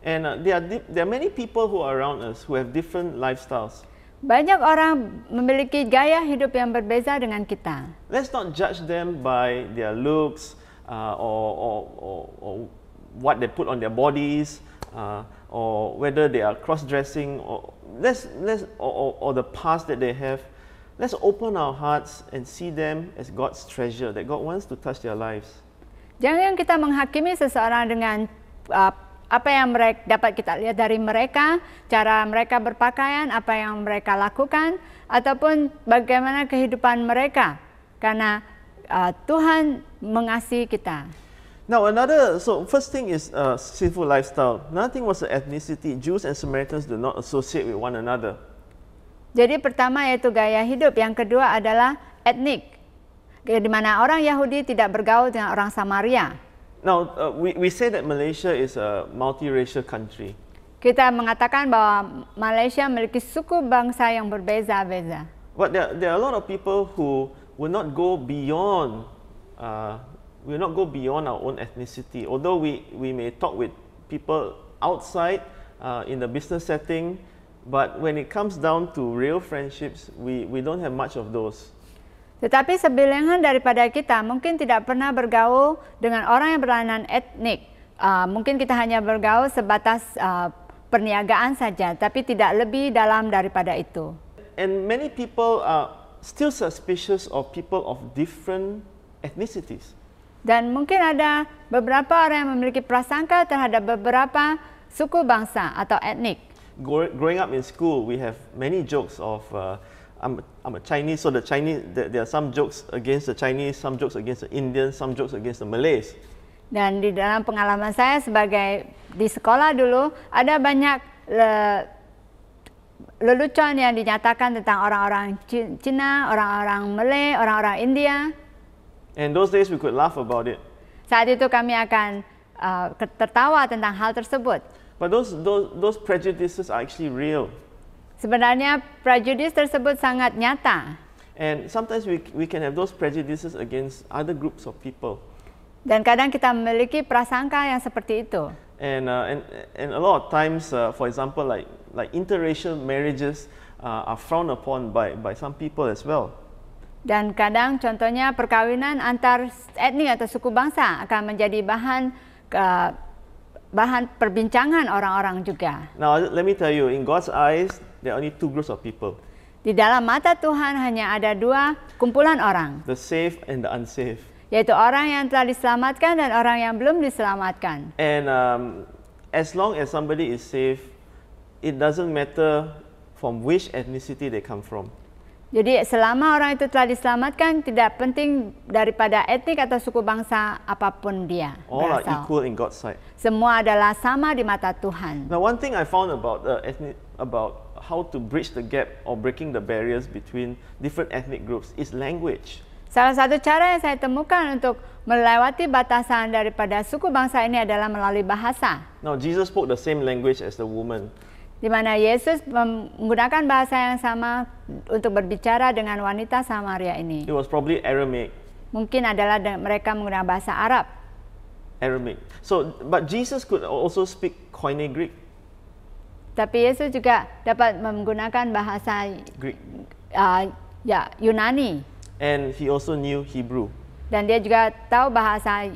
And there are many people who are around us who have different lifestyles.
Banyak orang memiliki gaya hidup yang berbeza dengan kita.
Let's not judge them by their looks, or what they put on their bodies, or whether they are cross-dressing, or the past that they have. Let's open our hearts and see them as God's treasure, that God wants to touch their lives.
Jangan kita menghakimi seseorang dengan apa yang dapat kita lihat dari mereka, cara mereka berpakaian, apa yang mereka lakukan, ataupun bagaimana kehidupan mereka. Karena Tuhan mengasihi kita.
Now so first thing is sinful lifestyle. Another thing was the ethnicity. Jews and Samaritans do not associate with one another.
Jadi pertama yaitu gaya hidup, yang kedua adalah etnik, di mana orang Yahudi tidak bergaul dengan orang Samaria.
Now, we say that Malaysia is a multiracial country.
Kita mengatakan bahwa Malaysia memiliki suku bangsa yang berbeza-beza.
But there are a lot of people who will not go beyond our own ethnicity. Although we may talk with people outside in the business setting, but when it comes down to real friendships, we don't have much of those.
Tetapi sebilangan daripada kita mungkin tidak pernah bergaul dengan orang yang berlainan etnik. Mungkin kita hanya bergaul sebatas perniagaan saja, tapi tidak lebih dalam daripada itu.
And many people are still suspicious of people of different ethnicities.
Dan mungkin ada beberapa orang yang memiliki prasangka terhadap beberapa suku bangsa atau etnik.
Growing up in school, we have many jokes of I'm a Chinese, so the Chinese, there are some jokes against the Chinese, some jokes against the Indians, some jokes against the Malays.
Dan di dalam pengalaman saya sebagai di sekolah dulu, ada banyak lelucon yang dinyatakan tentang orang-orang Cina, orang-orang Malay, orang-orang India.
And those days we could laugh about it.
Saat itu kami akan tertawa tentang hal tersebut.
But those prejudices are actually real.
Sebenarnya prejudis tersebut sangat nyata.
And sometimes we can have those prejudices against other groups of people.
Dan kadang kita memiliki prasangka yang seperti itu.
And a lot of times, for example, like interracial marriages are frowned upon by some people as well.
Dan kadang contohnya perkawinan antar etnik atau suku bangsa akan menjadi bahan perbincangan orang-orang juga.
Now let me tell you, in God's eyes, there are only two groups of people.
Di dalam mata Tuhan hanya ada dua kumpulan orang,
The saved and the unsaved.
yaitu orang yang telah diselamatkan dan orang yang belum diselamatkan.
And as long as somebody is saved, it doesn't matter from which ethnicity they come from.
Jadi selama orang itu telah diselamatkan, tidak penting daripada etnik atau suku bangsa apapun dia
All are
berasal.
equal in God's sight.
Semua adalah sama di mata Tuhan.
Now, one thing I found about about how to bridge the gap or breaking the barriers between different ethnic groups is language.
Salah satu cara yang saya temukan untuk melewati batasan daripada suku bangsa ini adalah melalui bahasa.
Now, Jesus spoke the same language as the woman.
Di mana Yesus menggunakan bahasa yang sama untuk berbicara dengan wanita Samaria ini.
It was probably Aramaic.
Mungkin adalah mereka menggunakan bahasa Arab.
Aramaic. So, but Jesus could also speak Koine Greek.
Tapi Yesus juga dapat menggunakan bahasa
Greek.
Yunani.
And he also knew Hebrew.
Dan dia juga tahu bahasa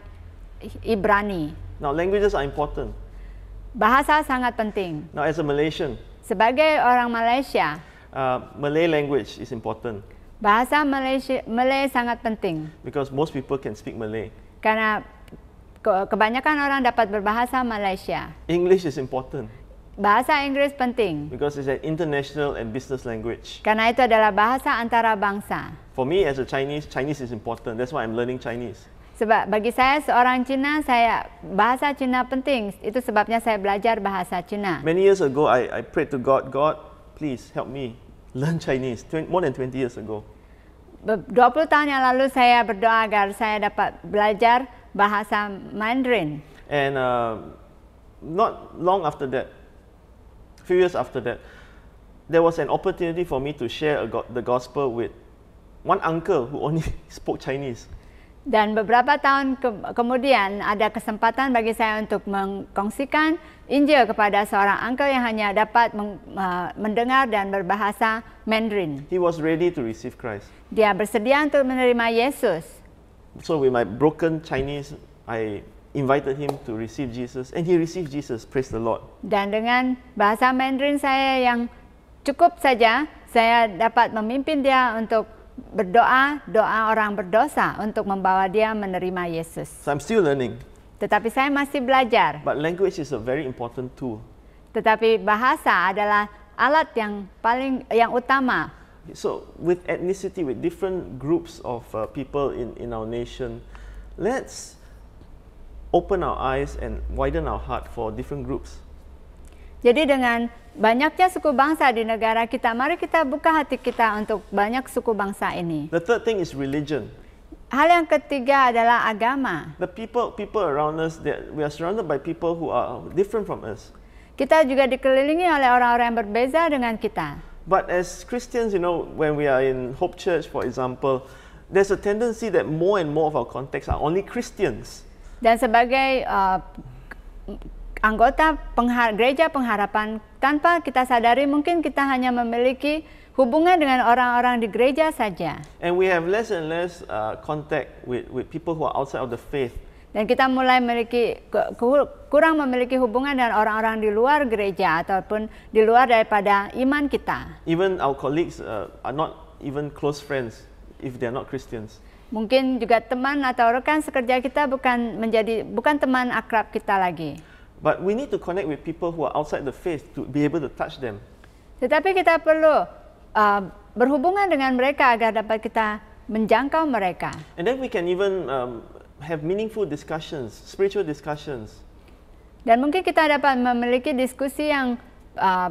Ibrani.
Now, languages are important.
Bahasa sangat penting.
Now, as a Malaysian,
Sebagai orang Malaysia,
Malay language is important
bahasa Malay sangat penting.
because most people can speak Malay.
Karena kebanyakan orang dapat berbahasa Malaysia.
English is important
Bahasa Inggris penting.
because it's an international and business language.
Karena itu adalah bahasa antara bangsa.
For me as a Chinese, Chinese is important. That's why I'm learning Chinese.
Sebab bagi saya seorang Cina, bahasa Cina penting. Itu sebabnya saya belajar bahasa Cina.
Many years ago, I prayed to God, God, please help me learn Chinese. More than 20 years ago.
20 tahun yang lalu saya berdoa agar saya dapat belajar bahasa Mandarin.
And not long after that, a few years after that, there was an opportunity for me to share the gospel with one uncle who only spoke Chinese.
Dan beberapa tahun kemudian ada kesempatan bagi saya untuk mengkongsikan Injil kepada seorang uncle yang hanya dapat mendengar dan berbahasa Mandarin.
He was ready to receive Christ.
Dia bersedia untuk menerima Yesus.
So with my broken Chinese, I invited him to receive Jesus, and he received Jesus. Praise the Lord.
Dan dengan bahasa Mandarin saya yang cukup saja, saya dapat memimpin dia untuk berdoa, doa orang berdosa untuk membawa dia menerima Yesus.
So I'm still learning.
Tetapi saya masih belajar.
But language is a very important tool.
Tetapi bahasa adalah alat yang utama.
So with ethnicity, with different groups of people in our nation, let's open our eyes and widen our heart for different groups.
Jadi dengan banyaknya suku bangsa di negara kita, mari kita buka hati kita untuk banyak suku bangsa ini.
The third thing is religion.
Hal yang ketiga adalah agama.
The people around us, we are surrounded by people who are different from us.
Kita juga dikelilingi oleh orang-orang yang berbeza dengan kita.
But as Christians, when we are in Hope Church, for example, there's a tendency that more and more of our contacts are only Christians.
Dan sebagai anggota gereja pengharapan, tanpa kita sadari mungkin kita hanya memiliki hubungan dengan orang-orang di gereja saja.
And we have less and less contact with people who are outside of the faith.
Dan kita mulai kurang memiliki hubungan dengan orang-orang di luar gereja ataupun di luar daripada iman kita.
Even our colleagues are not even close friends if they are not Christians.
Mungkin juga teman atau rekan sekerja kita bukan teman akrab kita lagi.
But we need to connect with people who are outside the faith to be able to touch them.
Tetapi kita perlu berhubungan dengan mereka agar dapat kita menjangkau mereka.
And then we can even have meaningful discussions, spiritual discussions.
Dan mungkin kita dapat memiliki diskusi yang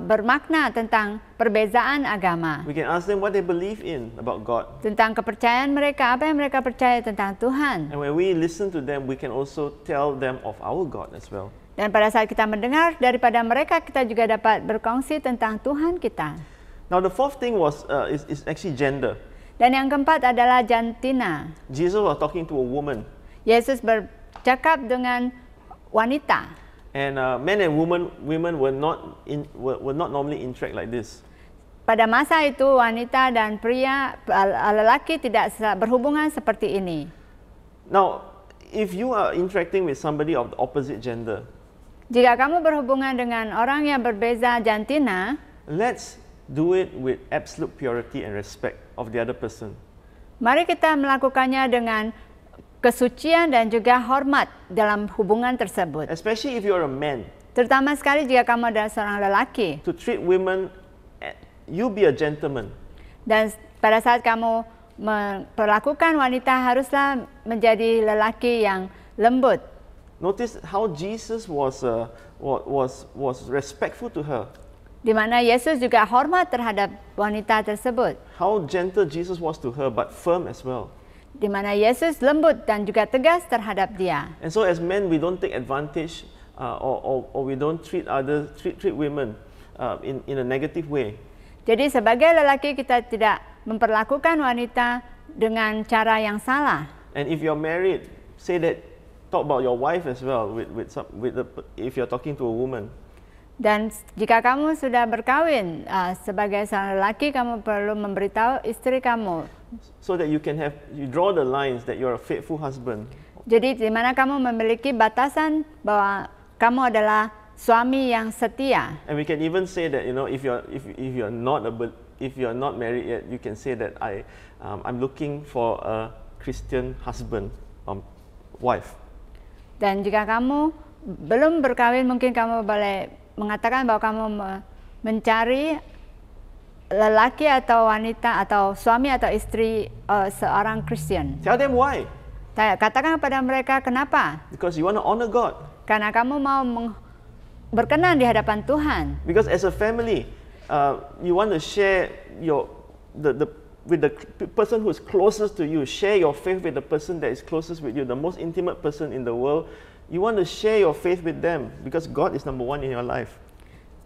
bermakna tentang perbezaan agama.
We can ask them what they believe in about God.
Tentang kepercayaan mereka, apa yang mereka percaya tentang Tuhan.
And when we listen to them, we can also tell them of our God as well.
Dan pada saat kita mendengar daripada mereka, kita juga dapat berkongsi tentang Tuhan kita.
Now the fourth thing is actually gender.
Dan yang keempat adalah jantina.
Jesus was talking to a woman.
Yesus bercakap dengan wanita.
And men and women were not normally interact like this.
Pada masa itu wanita dan pria, lelaki tidak berhubungan seperti ini.
Now, if you are interacting with somebody of the opposite gender,
jika kamu berhubungan dengan orang yang berbeza jantina,
let's do it with absolute purity and respect of the other person.
Mari kita melakukannya dengan kesucian dan juga hormat dalam hubungan tersebut.
Especially if you're a man.
Terutama sekali jika kamu adalah seorang lelaki.
To treat women, you be a gentleman.
Dan pada saat kamu memperlakukan wanita, haruslah menjadi lelaki yang lembut.
Notice how Jesus was respectful to her.
Di mana Yesus juga hormat terhadap wanita tersebut.
How gentle Jesus was to her, but firm as well.
Di mana Yesus lembut dan juga tegas terhadap dia.
And so as men, we don't take advantage or we don't treat women in a negative way.
Jadi sebagai lelaki kita tidak memperlakukan wanita dengan cara yang salah.
And if you're married, talk about your wife as well if you're talking to a woman.
Dan jika kamu sudah berkawin sebagai seorang lelaki, kamu perlu memberitahu istri kamu.
So that you draw the lines that you're a faithful husband.
Jadi di mana kamu memiliki batasan bahwa kamu adalah suami yang setia.
And we can even say that if you're not married yet, you can say that I'm looking for a Christian husband wife.
Dan jika kamu belum berkawin, mungkin kamu boleh mengatakan bahwa kamu mencari lelaki atau wanita atau suami atau istri seorang Kristen.
Tell them why.
Katakan kepada mereka kenapa.
Because you want to honor God.
Karena kamu mau berkenan di hadapan Tuhan.
Because as a family, you want to share with the person who is closest to you. Share your faith with the person that is closest with you, the most intimate person in the world. You want to share your faith with them because God is number one in your life.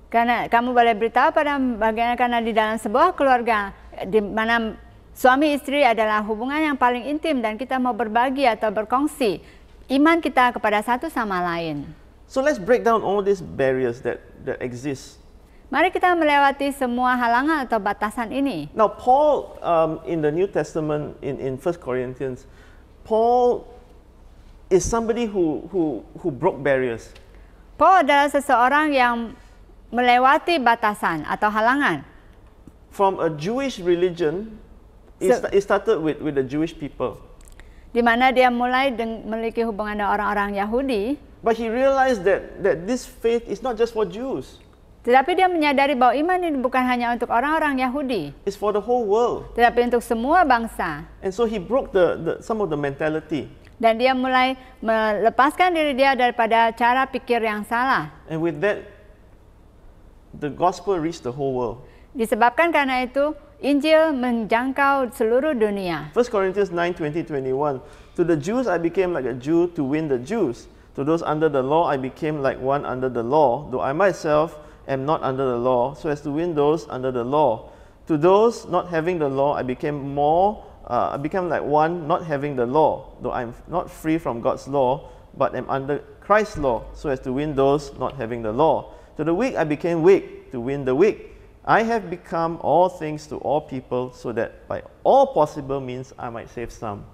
Karena kamu boleh beritahu pada bagian karena di dalam sebuah keluarga di mana suami istri adalah hubungan yang paling intim dan kita mau berbagi atau berkongsi iman kita kepada satu sama lain.
So let's break down all these barriers that exist.
Mari kita melewati semua halangan atau batasan ini.
Now Paul in the New Testament in 1 Corinthians, Paul is somebody who broke barriers.
Paul adalah seseorang yang melewati batasan atau halangan.
From a Jewish religion, it started with the Jewish people.
Di mana dia mulai memiliki hubungan dengan orang-orang Yahudi.
But he realized that this faith is not just for Jews.
Tetapi dia menyadari bahwa iman ini bukan hanya untuk orang-orang Yahudi.
It's for the whole world.
Tetapi untuk semua bangsa.
And so he broke some of the mentality.
Dan dia mulai melepaskan diri dia daripada cara pikir yang salah.
And with that, the gospel reached the whole world.
Disebabkan karena itu, Injil menjangkau seluruh dunia.
1 Corinthians 9:20-21. To the Jews I became like a Jew to win the Jews. To those under the law I became like one under the law, though I myself am not under the law, so as to win those under the law. To those not having the law I became like one not having the law, though I am not free from God's law, but am under Christ's law, so as to win those not having the law. To the weak I became weak to win the weak. I have become all things to all people, so that by all possible means I might save some.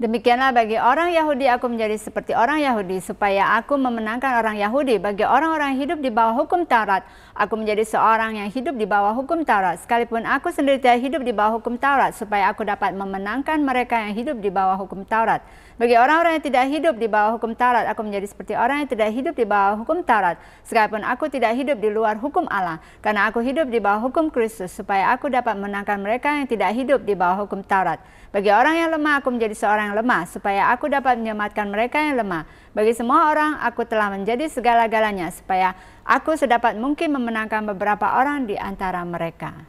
Demikianlah bagi orang Yahudi aku menjadi seperti orang Yahudi supaya aku memenangkan orang Yahudi. Bagi orang-orang yang hidup di bawah hukum Taurat, aku menjadi seorang yang hidup di bawah hukum Taurat. Sekalipun aku sendiri tidak hidup di bawah hukum Taurat, supaya aku dapat memenangkan mereka yang hidup di bawah hukum Taurat. Bagi orang-orang yang tidak hidup di bawah hukum Taurat, aku menjadi seperti orang yang tidak hidup di bawah hukum Taurat. Sekalipun aku tidak hidup di luar hukum Allah, karena aku hidup di bawah hukum Kristus, supaya aku dapat memenangkan mereka yang tidak hidup di bawah hukum Taurat. Bagi orang yang lemah, aku menjadi seorang yang lemah, supaya aku dapat menyelamatkan mereka yang lemah. Bagi semua orang, aku telah menjadi segala-galanya, supaya aku sedapat mungkin memenangkan beberapa orang di antara mereka.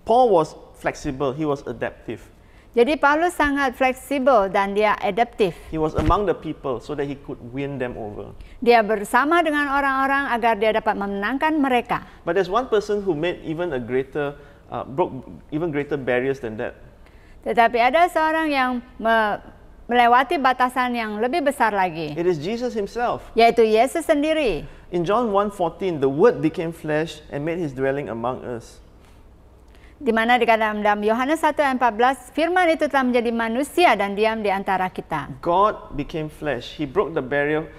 Paul was flexible, he was adaptive.
Jadi Paulus sangat fleksibel dan dia adaptif.
He was among the people so that he could win them over.
Dia bersama dengan orang-orang agar dia dapat memenangkan mereka.
But there's one person who made even a greater, broke even greater barriers than that.
Tetapi ada seorang yang melewati batasan yang lebih besar lagi,
It is Jesus himself.
yaitu Yesus sendiri.
In John 1:14, the Word became flesh and made his dwelling among us.
Di mana dikatakan dalam Yohanes 1:14, firman itu telah menjadi manusia dan diam di antara kita.
God became flesh. He broke the barrier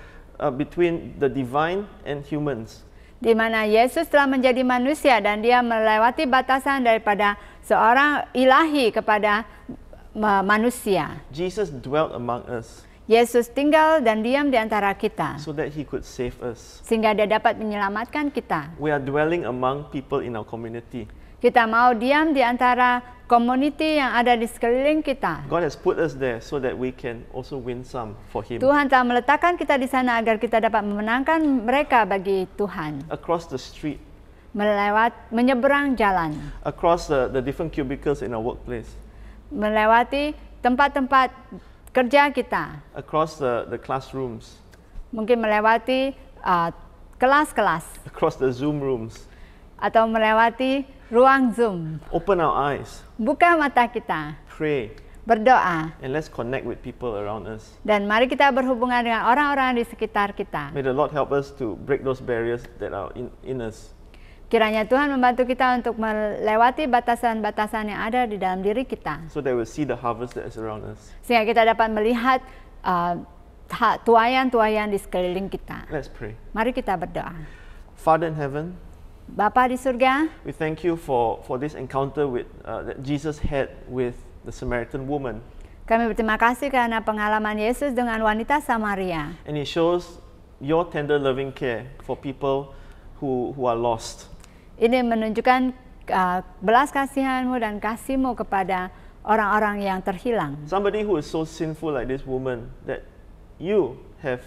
between the divine and humans.
Di mana Yesus telah menjadi manusia dan dia melewati batasan daripada seorang ilahi kepada manusia.
Jesus dwelt among us
Yesus tinggal dan diam di antara kita,
so that he could save us.
sehingga dia dapat menyelamatkan kita.
We are dwelling among people in our community.
Kita mau diam di antara community yang ada di sekeliling kita.
God has put us there so that we can also win some for him.
Tuhan telah meletakkan kita di sana agar kita dapat memenangkan mereka bagi Tuhan.
Across the street,
Menyeberang jalan,
across the different cubicles in our workplace,
melewati tempat-tempat kerja kita,
across the classrooms,
mungkin melewati kelas-kelas,
across the Zoom rooms.
atau melewati ruang Zoom.
Open our eyes,
Buka mata kita,
pray,
berdoa,
and let's connect with people around us.
dan mari kita berhubungan dengan orang-orang di sekitar kita.
May the Lord help us to break those barriers that are in us.
Kiranya Tuhan membantu kita untuk melewati batasan-batasan yang ada di dalam diri kita,
So that we'll see the harvest that is around us.
sehingga kita dapat melihat tuaian-tuaian di sekeliling kita.
Let's pray.
Mari kita berdoa.
Father in heaven,
Bapa di surga,
we thank you for this encounter that Jesus had with the Samaritan woman.
kami berterima kasih karena pengalaman Yesus dengan wanita Samaria.
And it shows your tender loving care for people who are lost.
Ini menunjukkan belas kasihan-Mu dan kasih-Mu kepada orang-orang yang terhilang.
Somebody who is so sinful like this woman that you have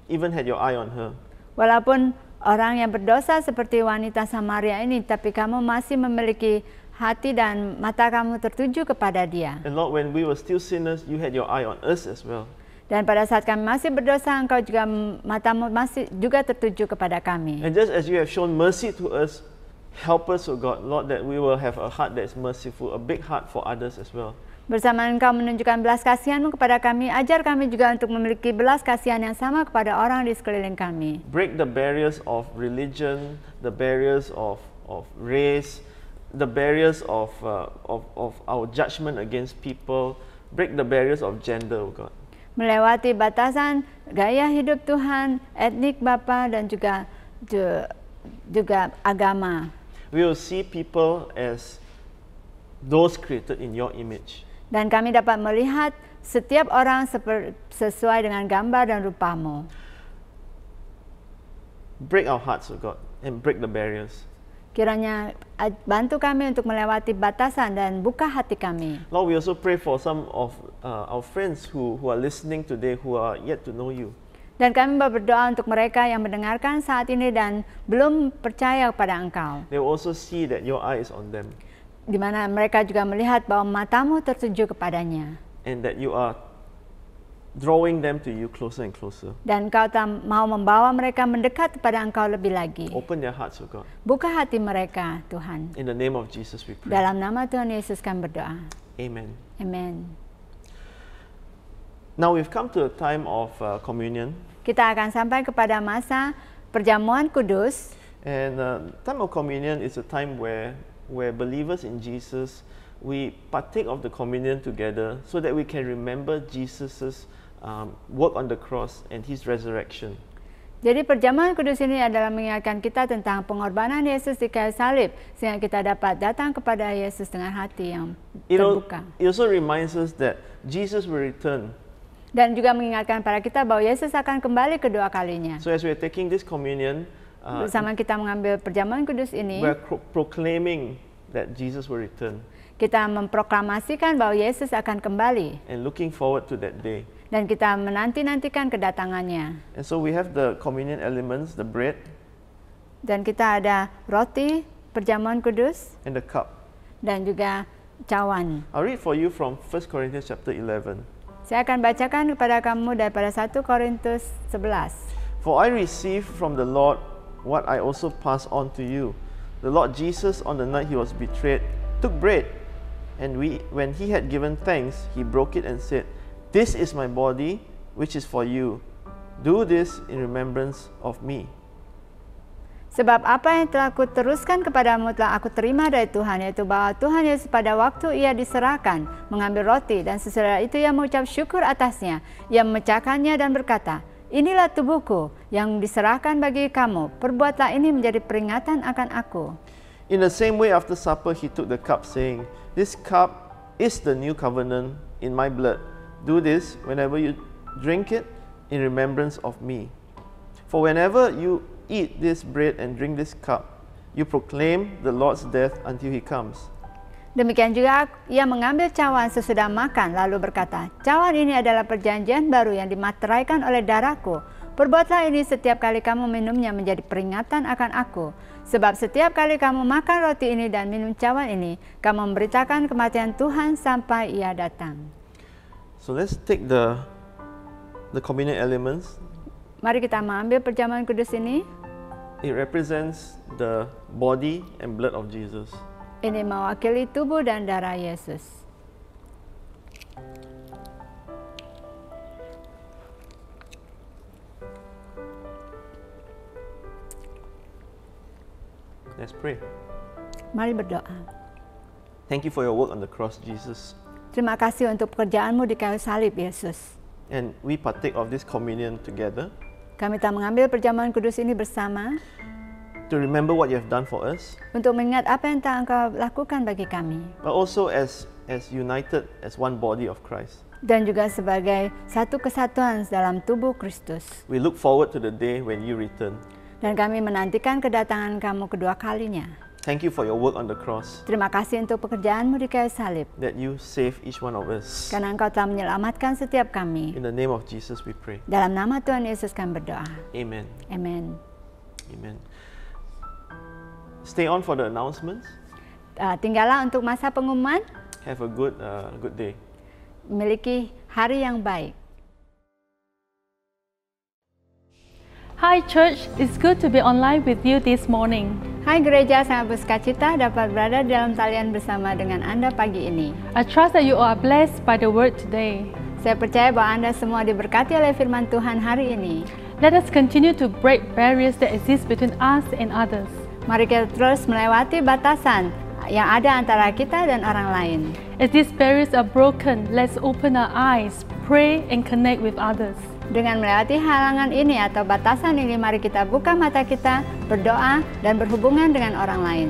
even had your eye on her.
Walaupun orang yang berdosa seperti wanita Samaria ini, tapi kamu masih memiliki hati dan mata kamu tertuju kepada dia.
And Lord, when we were still sinners, you had your eye on us as well.
Dan pada saat kami masih berdosa, Engkau juga matamu masih juga tertuju kepada kami.
And just as you have shown mercy to us, help us, O God, Lord, that we will have a heart that is merciful, a big heart for others as well.
Bersama Engkau menunjukkan belas kasihan-Mu kepada kami, ajar kami juga untuk memiliki belas kasihan yang sama kepada orang di sekeliling kami.
Break the barriers of religion, the barriers of race, the barriers of our judgment against people. Break the barriers of gender, O God.
Melewati batasan gaya hidup Tuhan, etnik Bapa, dan juga agama.
We will see people as those created in your image.
Dan kami dapat melihat setiap orang sesuai dengan gambar dan rupa-Mu.
Break our hearts, O God, and break the barriers.
Kiranya bantu kami untuk melewati batasan dan buka hati kami.
Lord, we also pray for some of our friends who are listening today who are yet to know you.
Dan kami berdoa untuk mereka yang mendengarkan saat ini dan belum percaya kepada Engkau.
They will also see that your eye is on them.
di mana mereka juga melihat bahwa matamu tertuju kepadanya.
and that you are drawing them to you closer and closer.
Dan Engkau mau membawa mereka mendekat kepada Engkau lebih lagi.
Open their hearts, O God.
Buka hati mereka, Tuhan.
In the name of Jesus we pray.
Dalam nama Tuhan Yesus kami berdoa.
Amen.
Amen.
Now we've come to a time of communion.
Kita akan sampai kepada masa perjamuan kudus.
And time of communion is a time where believers in Jesus, we partake of the communion together so that we can remember Jesus's work on the cross and His resurrection.
Jadi perjamuan kudus ini adalah mengingatkan kita tentang pengorbanan Yesus di kayu salib, sehingga kita dapat datang kepada Yesus dengan hati yang terbuka.
It also reminds us that Jesus will return.
Dan juga mengingatkan pada kita bahwa Yesus akan kembali kedua kalinya.
So as we are taking this communion,
bersama kita mengambil perjamuan kudus ini,
we are proclaiming that Jesus will return.
Kita memproklamasikan bahwa Yesus akan kembali.
And looking forward to that day.
Dan kita menanti-nantikan kedatangannya.
And so we have the communion elements, the bread.
Dan kita ada roti perjamuan kudus.
And the cup.
Dan juga cawan.
I'll read for you from 1 Corinthians chapter 11.
Saya akan bacakan kepada kamu daripada 1 Korintus 11.
For I received from the Lord what I also passed on to you. The Lord Jesus, on the night He was betrayed, took bread, and when He had given thanks, He broke it and said, "This is my body, which is for you. Do this in remembrance of me."
Sebab apa yang telah kuteruskan kepadamu telah aku terima dari Tuhan, yaitu bahwa Tuhan Yesus pada waktu Ia diserahkan mengambil roti, dan sesudah itu Ia mengucap syukur atasnya. Ia memecahkannya dan berkata, "Inilah tubuhku yang diserahkan bagi kamu. Perbuatlah ini menjadi peringatan akan aku."
In the same way, after supper, He took the cup, saying, "This cup is the new covenant in my blood. Do this whenever you drink it in remembrance of me. For whenever you eat this bread and drink this cup, you proclaim the Lord's death until He comes."
Demikian juga Ia mengambil cawan sesudah makan, lalu berkata, "Cawan ini adalah perjanjian baru yang dimateraikan oleh darahku. Perbuatlah ini setiap kali kamu minumnya menjadi peringatan akan aku. Sebab setiap kali kamu makan roti ini dan minum cawan ini, kamu memberitakan kematian Tuhan sampai Ia datang."
So let's take the communion elements.
Mari kita mengambil perjamuan kudus ini.
It represents the body and blood of Jesus.
Ini mewakili tubuh dan darah Yesus.
Let's pray.
Mari berdoa.
Thank you for your work on the cross, Jesus.
Terima kasih untuk pekerjaanmu di kayu salib, Yesus.
And we partake of this communion together
Kami telah mengambil perjamuan kudus ini bersama
to remember what you have done for us,
untuk mengingat apa yang telah Engkau lakukan bagi kami.
but also as united as one body of Christ.
Dan juga sebagai satu kesatuan dalam tubuh Kristus.
We look forward to the day when you return.
Dan kami menantikan kedatangan kamu kedua kalinya.
Thank you for your work on the cross,
Terima kasih untuk pekerjaanmu di kayu salib.
that you save each one of us.
Karena Engkau telah menyelamatkan setiap kami.
In the name of Jesus we pray.
Dalam nama Tuhan Yesus kami berdoa.
Amen.
Amen.
Amen. Stay on for the announcements.
Tinggallah untuk masa pengumuman.
Have a good day.
Memiliki hari yang baik.
Hi church, it's good to be online with you this morning.
Hai gereja, sangat bersukacita dapat berada dalam talian bersama dengan Anda pagi ini.
I trust that you are blessed by the word today.
Saya percaya bahwa Anda semua diberkati oleh firman Tuhan hari ini.
Let us continue to break barriers that exist between us and others.
Mari kita terus melewati batasan yang ada antara kita dan orang lain.
As these barriers are broken, let's open our eyes, pray and connect with others.
Dengan melewati halangan ini atau batasan ini, mari kita buka mata kita, berdoa, dan berhubungan dengan orang lain.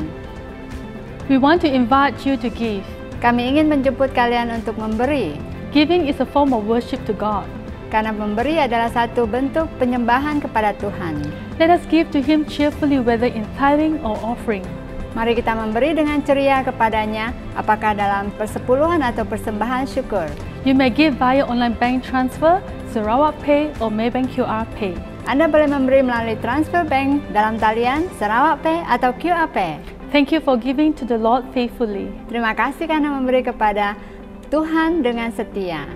We want to invite you to give.
Kami ingin menjemput kalian untuk memberi,
Giving is a form of worship to God.
karena memberi adalah satu bentuk penyembahan kepada Tuhan.
Let us give to Him cheerfully, whether in tithing or offering.
Mari kita memberi dengan ceria kepadanya, apakah dalam persepuluhan atau persembahan syukur.
You may give via online bank transfer, Sarawak Pay or Maybank QR Pay.
Anda boleh memberi melalui transfer bank dalam talian, Sarawak Pay atau QR Pay.
Thank you for giving to the Lord faithfully.
Terima kasih karena memberi kepada Tuhan dengan setia.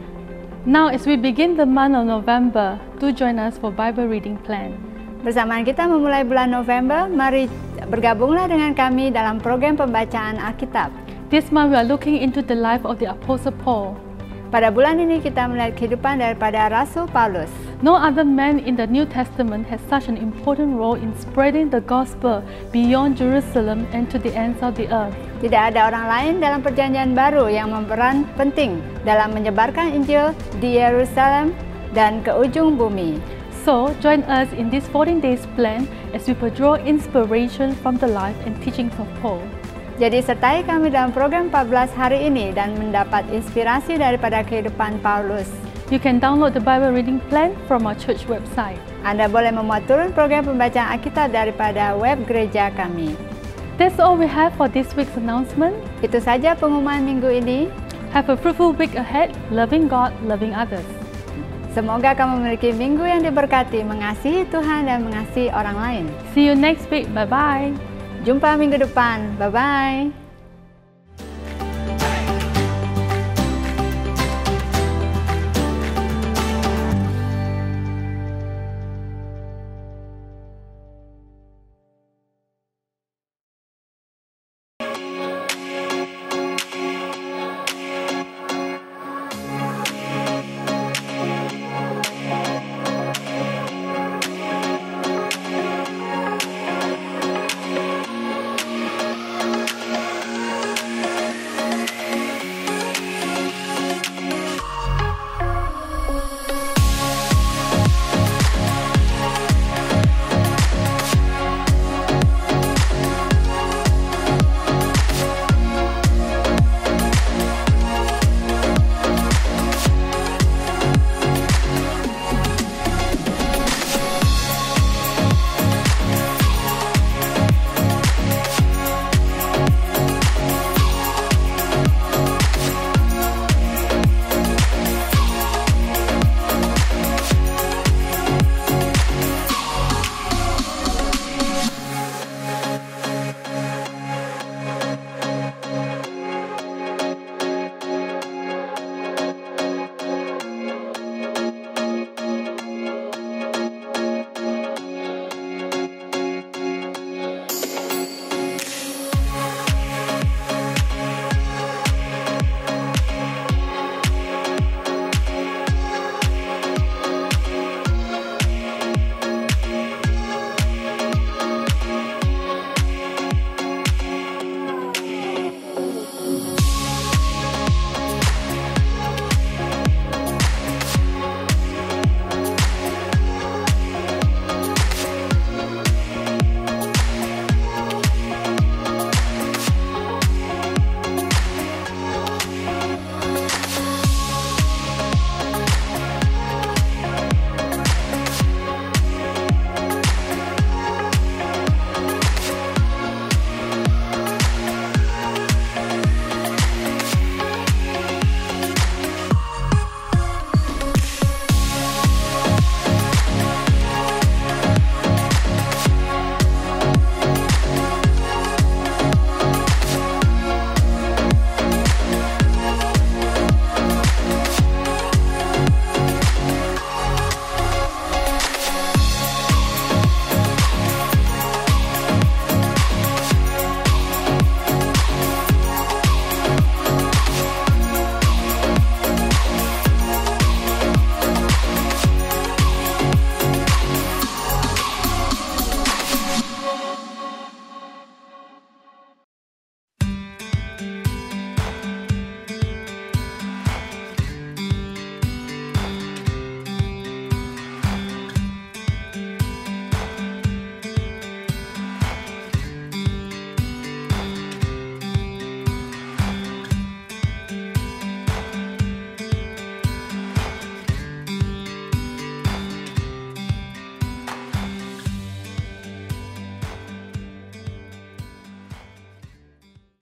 Now, as we begin the month of November, do join us for Bible reading plan.
Bersamaan kita memulai bulan November, mari bergabunglah dengan kami dalam program pembacaan Alkitab.
This month, we are looking into the life of the Apostle Paul.
Pada bulan ini kita melihat kehidupan daripada Rasul Paulus.
No other man in the New Testament has such an important role in spreading the gospel beyond Jerusalem and to the ends of the earth.
Tidak ada orang lain dalam perjanjian baru yang berperan penting dalam menyebarkan Injil di Yerusalem dan ke ujung bumi.
So, join us in this 14 days plan as we draw inspiration from the life and teachings of Paul.
Jadi sertai kami dalam program 14 hari ini dan mendapat inspirasi daripada kehidupan Paulus.
You can download the Bible reading plan from our church website.
Anda boleh memuat turun program pembacaan Alkitab daripada web gereja kami.
That's all we have for this week's announcement.
Itu saja pengumuman minggu ini.
Have a fruitful week ahead, loving God, loving others.
Semoga kamu memiliki minggu yang diberkati, mengasihi Tuhan dan mengasihi orang lain.
See you next week. Bye-bye.
Jumpa minggu depan. Bye-bye.